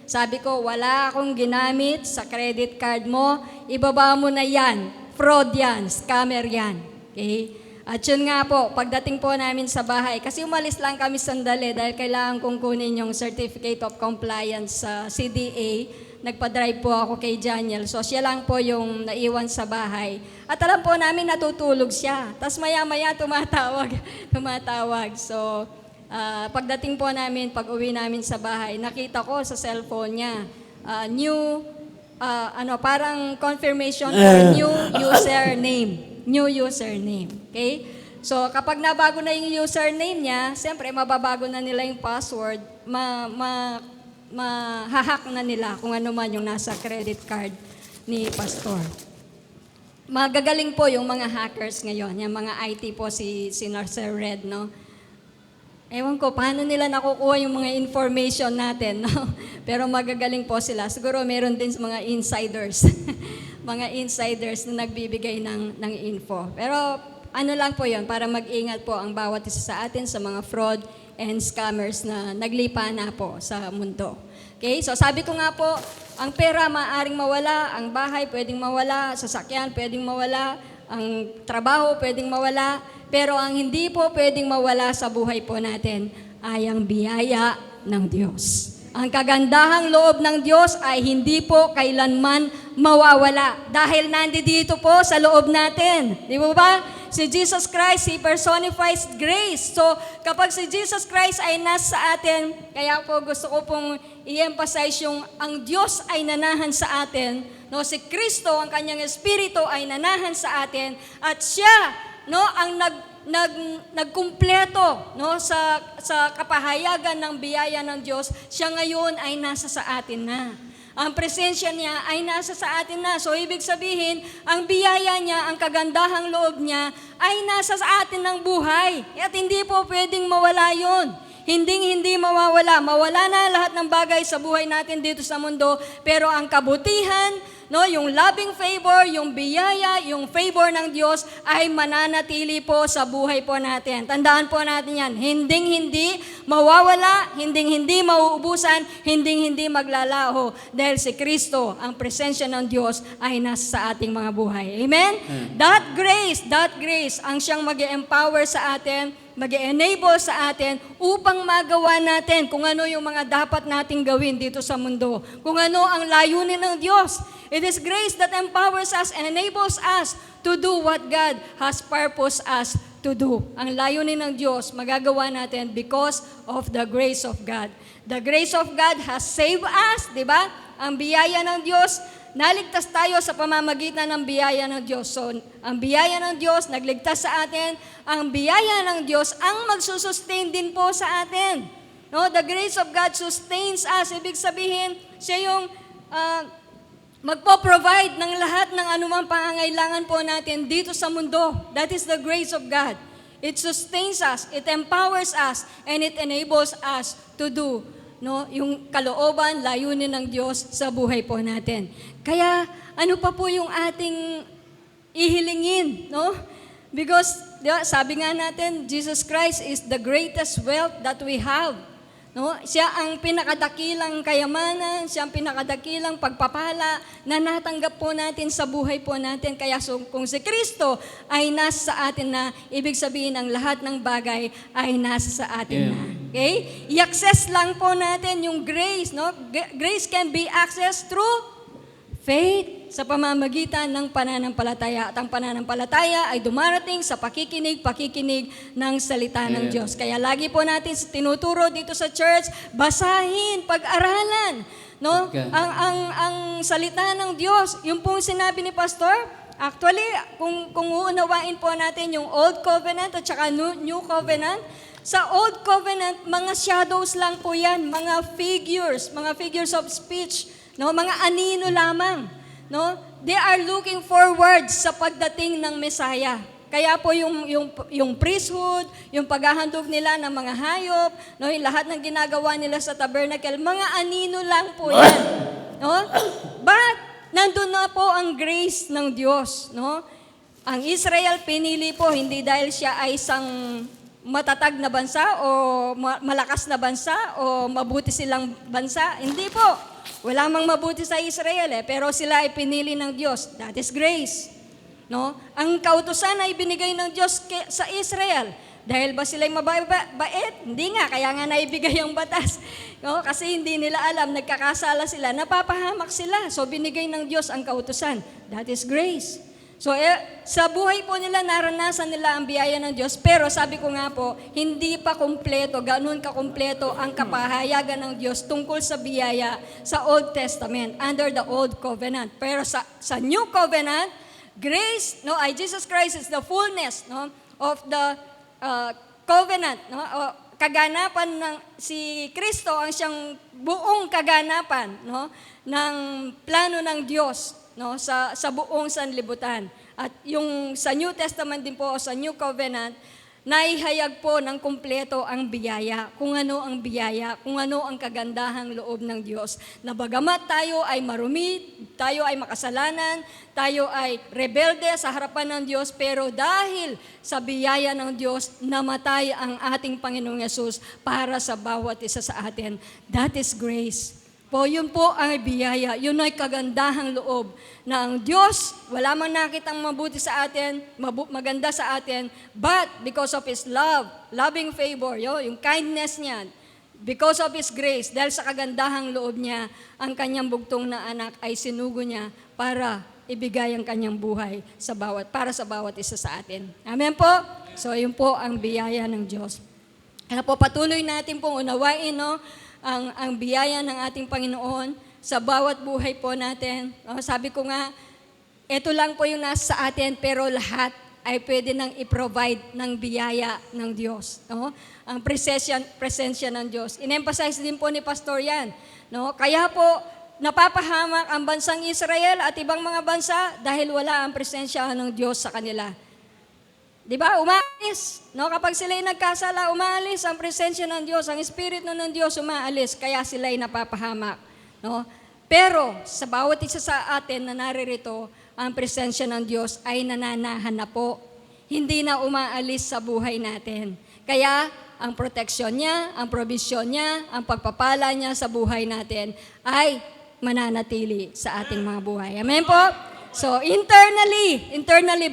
Sabi ko, wala akong ginamit sa credit card mo, ibaba mo na yan, fraud yan, scammer yan. Okay? At yun nga po, pagdating po namin sa bahay, kasi umalis lang kami sandali dahil kailangan kong kunin yung Certificate of Compliance sa CDA. Nagpa-drive po ako kay Daniel. So siya lang po yung naiwan sa bahay. At alam po namin natutulog siya. Tapos maya-maya tumatawag. So pagdating po namin, pag-uwi namin sa bahay, nakita ko sa cellphone niya, parang confirmation for new username. New username. Okay? So, kapag nabago na yung username niya, siyempre, mababago na nila yung password, mahahack na nila kung ano man yung nasa credit card ni Pastor. Magagaling po yung mga hackers ngayon, yung mga IT po, si Sir Red, no? Ewan ko, paano nila nakukuha yung mga information natin, no? Pero magagaling po sila. Siguro meron din mga insiders. Mga insiders na nagbibigay ng info. Pero ano lang po yon, para mag-ingat po ang bawat isa sa atin sa mga fraud and scammers na naglipa na po sa mundo. Okay? So sabi ko nga po, ang pera maaaring mawala, ang bahay pwedeng mawala, sasakyan pwedeng mawala, ang trabaho pwedeng mawala, pero ang hindi po pwedeng mawala sa buhay po natin ay ang biyaya ng Diyos. Ang kagandahang loob ng Diyos ay hindi po kailanman mawawala dahil nandito po sa loob natin. Di ba? Si Jesus Christ, He personifies grace. So, kapag si Jesus Christ ay nasa atin, kaya po gusto ko pong i-emphasize yung ang Diyos ay nanahan sa atin, no? Si Kristo, ang kanyang Espiritu ay nanahan sa atin at siya, no, ang nagkumpleto, no, sa kapahayagan ng biyaya ng Diyos, siya ngayon ay nasa sa atin na. Ang presensya niya ay nasa sa atin na. So, ibig sabihin, ang biyaya niya, ang kagandahang loob niya, ay nasa sa atin ng buhay. At hindi po pwedeng mawala yun. Hindi mawawala. Mawala na lahat ng bagay sa buhay natin dito sa mundo, pero ang kabutihan, no, yung loving favor, yung biyaya, yung favor ng Diyos ay mananatili po sa buhay po natin. Tandaan po natin yan. Hindi mawawala, hindi mauubusan, hindi maglalaho. Dahil si Kristo, ang presensya ng Diyos ay nasa sa ating mga buhay. Amen? That grace, ang siyang mag-empower sa atin, mag-enable sa atin upang magawa natin kung ano yung mga dapat nating gawin dito sa mundo. Kung ano ang layunin ng Diyos. It is grace that empowers us and enables us to do what God has purposed us to do. Ang layunin ng Diyos, magagawa natin because of the grace of God. The grace of God has saved us, di ba? Ang biyaya ng Diyos, naligtas tayo sa pamamagitan ng biyaya ng Diyos. So, ang biyaya ng Diyos, nagligtas sa atin. Ang biyaya ng Diyos, ang magsusustain din po sa atin. No, the grace of God sustains us. Ibig sabihin, siya yung magpo-provide ng lahat ng anumang pangangailangan po natin dito sa mundo. That is the grace of God. It sustains us, it empowers us, and it enables us to do, no, yung kalooban, layunin ng Diyos sa buhay po natin. Kaya, ano pa po yung ating ihilingin, no? Because di ba, sabi nga natin, Jesus Christ is the greatest wealth that we have. No? Siya ang pinakadakilang kayamanan, siya ang pinakadakilang pagpapala na natanggap po natin sa buhay po natin. Kaya kung si Kristo ay nasa sa atin na, ibig sabihin ang lahat ng bagay ay nasa sa atin na. Okay? I-access lang po natin yung grace. No? Grace can be accessed through faith sa pamamagitan ng pananampalataya. At ang pananampalataya ay dumarating sa pakikinig ng salita ng Diyos. Kaya lagi po natin tinuturo dito sa church, basahin, pag-aralan. No? Okay. Ang salita ng Diyos, yung pong sinabi ni Pastor, actually, kung uunawain po natin yung Old Covenant at saka New Covenant, sa Old Covenant, mga shadows lang po yan, mga figures of speech, no, mga anino lamang, no? They are looking forward sa pagdating ng Messiah. Kaya po yung priesthood, yung paghahandog nila ng mga hayop, no, yung lahat ng ginagawa nila sa tabernacle, mga anino lang po yan, no? But nandun na po ang grace ng Diyos, no? Ang Israel pinili po hindi dahil siya ay isang matatag na bansa o malakas na bansa o mabuti silang bansa. Hindi po. Wala mang mabuti sa Israel pero sila ay pinili ng Diyos. That is grace. No? Ang kautusan ay binigay ng Diyos sa Israel. Dahil ba sila'y mabait? Hindi nga, kaya nga naibigay ang batas. No? Kasi hindi nila alam, nagkakasala sila, napapahamak sila. So binigay ng Diyos ang kautusan. That is grace. So, sa buhay po nila, naranasan nila ang biyaya ng Diyos. Pero sabi ko nga po, hindi pa kumpleto, ganun kakumpleto ang kapahayagan ng Diyos tungkol sa biyaya sa Old Testament, under the Old Covenant. Pero sa New Covenant, grace, no, Jesus Christ is the fullness, no, of the covenant, no, kaganapan ng si Kristo ang siyang buong kaganapan, no, ng plano ng Diyos, no, sa buong sanlibutan. At yung sa New Testament din po, sa New Covenant, naihayag po ng kumpleto ang biyaya. Kung ano ang biyaya, kung ano ang kagandahang loob ng Diyos. Na bagamat tayo ay marumi, tayo ay makasalanan, tayo ay rebelde sa harapan ng Diyos, pero dahil sa biyaya ng Diyos, namatay ang ating Panginoong Yesus para sa bawat isa sa atin. That is grace. Po, yun po ang biyaya. Yun ay kagandahang loob na ang Diyos, wala mang nakitang mabuti sa atin, maganda sa atin, but because of His love, loving favor, yung kindness niya, because of His grace, dahil sa kagandahang loob niya, ang kanyang bugtong na anak ay sinugo niya para ibigay ang kanyang buhay para sa bawat isa sa atin. Amen po? So, yun po ang biyaya ng Diyos. Kaya po, patuloy natin pong unawain, no? Ang biyaya ng ating Panginoon sa bawat buhay po natin. Sabi ko nga, ito lang po yung nasa sa atin, pero lahat ay pwede nang i-provide ng biyaya ng Diyos. No? Ang presensya ng Diyos. In-emphasize din po ni Pastor yan. No? Kaya po, napapahamak ang bansang Israel at ibang mga bansa dahil wala ang presensya ng Diyos sa kanila. Di ba? Umaalis. No? Kapag sila'y nagkasala, umaalis ang presensya ng Diyos, ang Espiritu ng Diyos umaalis, kaya sila'y napapahamak. No? Pero sa bawat isa sa atin na naririto, ang presensya ng Diyos ay nananahan na po. Hindi na umaalis sa buhay natin. Kaya ang proteksyon niya, ang provisyon niya, ang pagpapala niya sa buhay natin ay mananatili sa ating mga buhay. Amen po? So, internally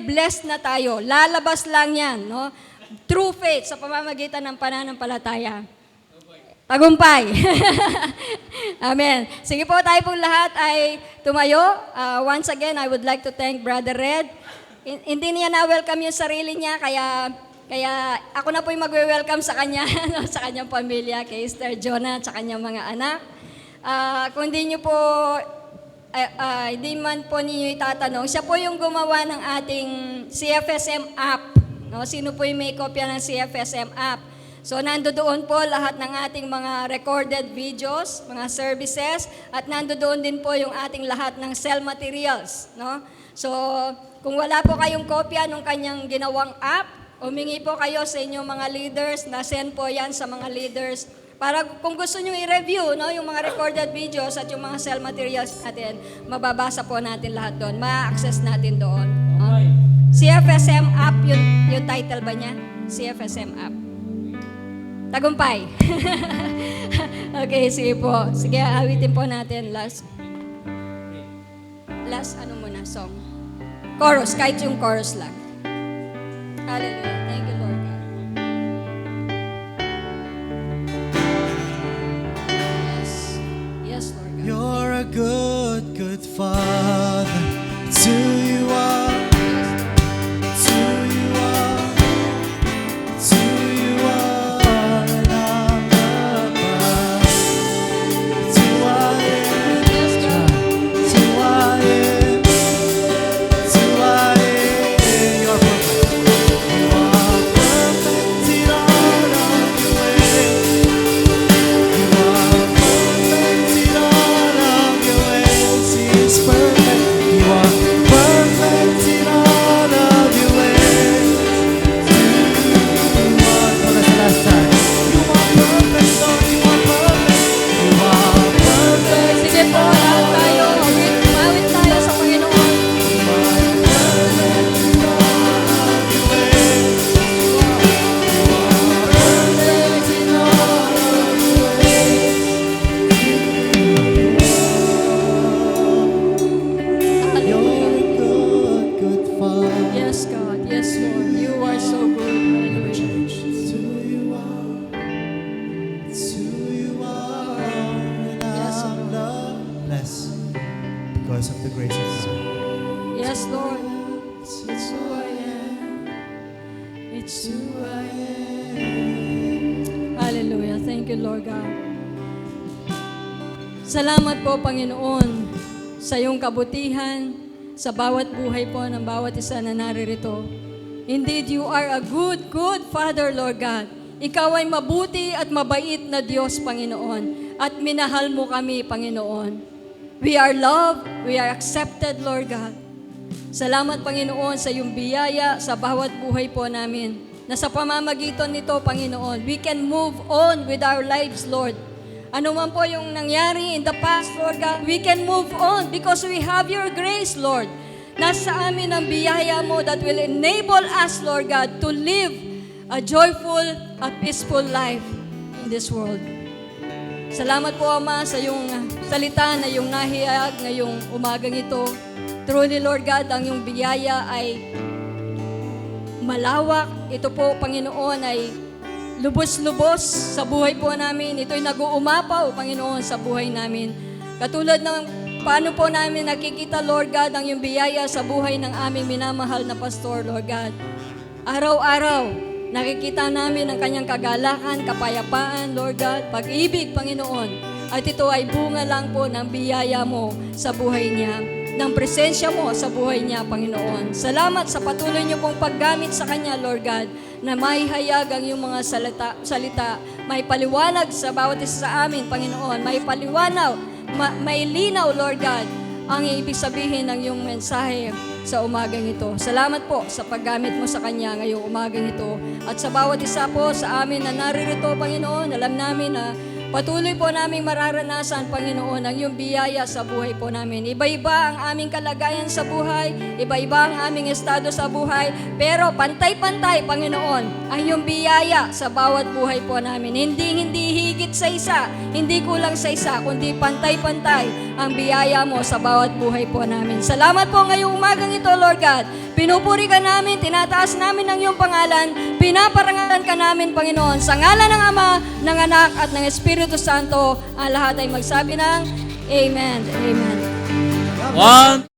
blessed na tayo. Lalabas lang yan, no? True faith sa pamamagitan ng pananampalataya. Tagumpay. Amen. Sige po, tayo pong lahat ay tumayo. Once again, I would like to thank Brother Red. Hindi niya na-welcome yung sarili niya, kaya ako na po yung mag-welcome sa kanya, no? Sa kanyang pamilya, kay Sister Jonah, sa kanyang mga anak. Kung hindi niyo po hindi man po ninyo itatanong, siya po yung gumawa ng ating CFSM app. No? Sino po yung may kopya ng CFSM app? So, nandoon po lahat ng ating mga recorded videos, mga services, at nandoon din po yung ating lahat ng cell materials. No? So, kung wala po kayong kopya ng kanyang ginawang app, humingi po kayo sa inyong mga leaders, na-send po yan sa mga leaders. Para kung gusto nyo i-review, no, yung mga recorded videos at yung mga cell materials natin, mababasa po natin lahat doon. Ma-access natin doon. CFSM app, yung title ba niya? CFSM app. Tagumpay. Okay, sige po. Sige, awitin po natin last ano muna, song. Chorus, kahit yung chorus lang. Hallelujah. Thank you, Lord God. Yes. Yes, Lord God. You're a good, good Father. It's who you are. It's who you are. It's who you are. And I'm above. It's who I am. Yes, God. It's who I am. It's who I am. You're perfect. You are perfect in all of your ways. You are perfect in all of your ways. He is perfect. You are perfect in all of your ways. You are perfect. Last time. You are perfect, Lord. You are perfect. You are perfect. Sige po, lahat tayo. Mawit tayo sa Panginoon. Hallelujah. Good, good Father. Yes, God. Yes, Lord. You are so good. Hallelujah. It's who you are. It's who you are. And Yes, I'm loved. Bless because of the grace of God. Yes, Lord. It's who I am. It's who I am. Hallelujah. Thank you, Lord God. Salamat po, Panginoon, sa iyong kabutihan, sa bawat buhay po ng bawat isa na naririto. Indeed, you are a good, good Father, Lord God. Ikaw ay mabuti at mabait na Diyos, Panginoon. At minahal mo kami, Panginoon. We are loved, we are accepted, Lord God. Salamat, Panginoon, sa iyong biyaya sa bawat buhay po namin. Na sa pamamagitan nito, Panginoon, we can move on with our lives, Lord. Ano man po yung nangyari in the past, Lord God, we can move on because we have your grace, Lord. Nasa amin ang biyaya mo that will enable us, Lord God, to live a joyful, a peaceful life in this world. Salamat po, Ama, sa iyong salita na iyong nahiyag ngayong umagang ito. Truly, Lord God, ang iyong biyaya ay malawak. Ito po, Panginoon, ay lubos-lubos sa buhay po namin. Ito'y nag-uumapaw, Panginoon, sa buhay namin. Katulad ng paano po namin nakikita, Lord God, ang iyong biyaya sa buhay ng aming minamahal na pastor, Lord God. Araw-araw, nakikita namin ang kanyang kagalakan, kapayapaan, Lord God, pag-ibig, Panginoon. At ito ay bunga lang po ng biyaya mo sa buhay niya, ng presensya mo sa buhay niya, Panginoon. Salamat sa patuloy niyo pong paggamit sa kanya, Lord God, na maihayag ang iyong mga salita, may paliwanag sa bawat isa sa amin, Panginoon, may paliwanag, may linaw, Lord God, ang ibig sabihin ng iyong mensahe sa umagang ito. Salamat po sa paggamit mo sa kanya ngayong umagang ito. At sa bawat isa po sa amin na naririto, Panginoon, alam namin na patuloy po naming mararanasan, Panginoon, ang iyong biyaya sa buhay po namin. Iba-iba ang aming kalagayan sa buhay, iba-iba ang aming estado sa buhay, pero pantay-pantay, Panginoon, ang iyong biyaya sa bawat buhay po namin. Hindi higit sa isa, hindi kulang sa isa, kundi pantay-pantay ang biyaya mo sa bawat buhay po namin. Salamat po ngayong umagang ito, Lord God. Pinupuri ka namin, tinataas namin ang iyong pangalan, pinaparangalan ka namin, Panginoon, sa ngalan ng Ama, ng Anak, at ng Espiritu Santo, ang lahat ay magsabi ng Amen. Amen. One,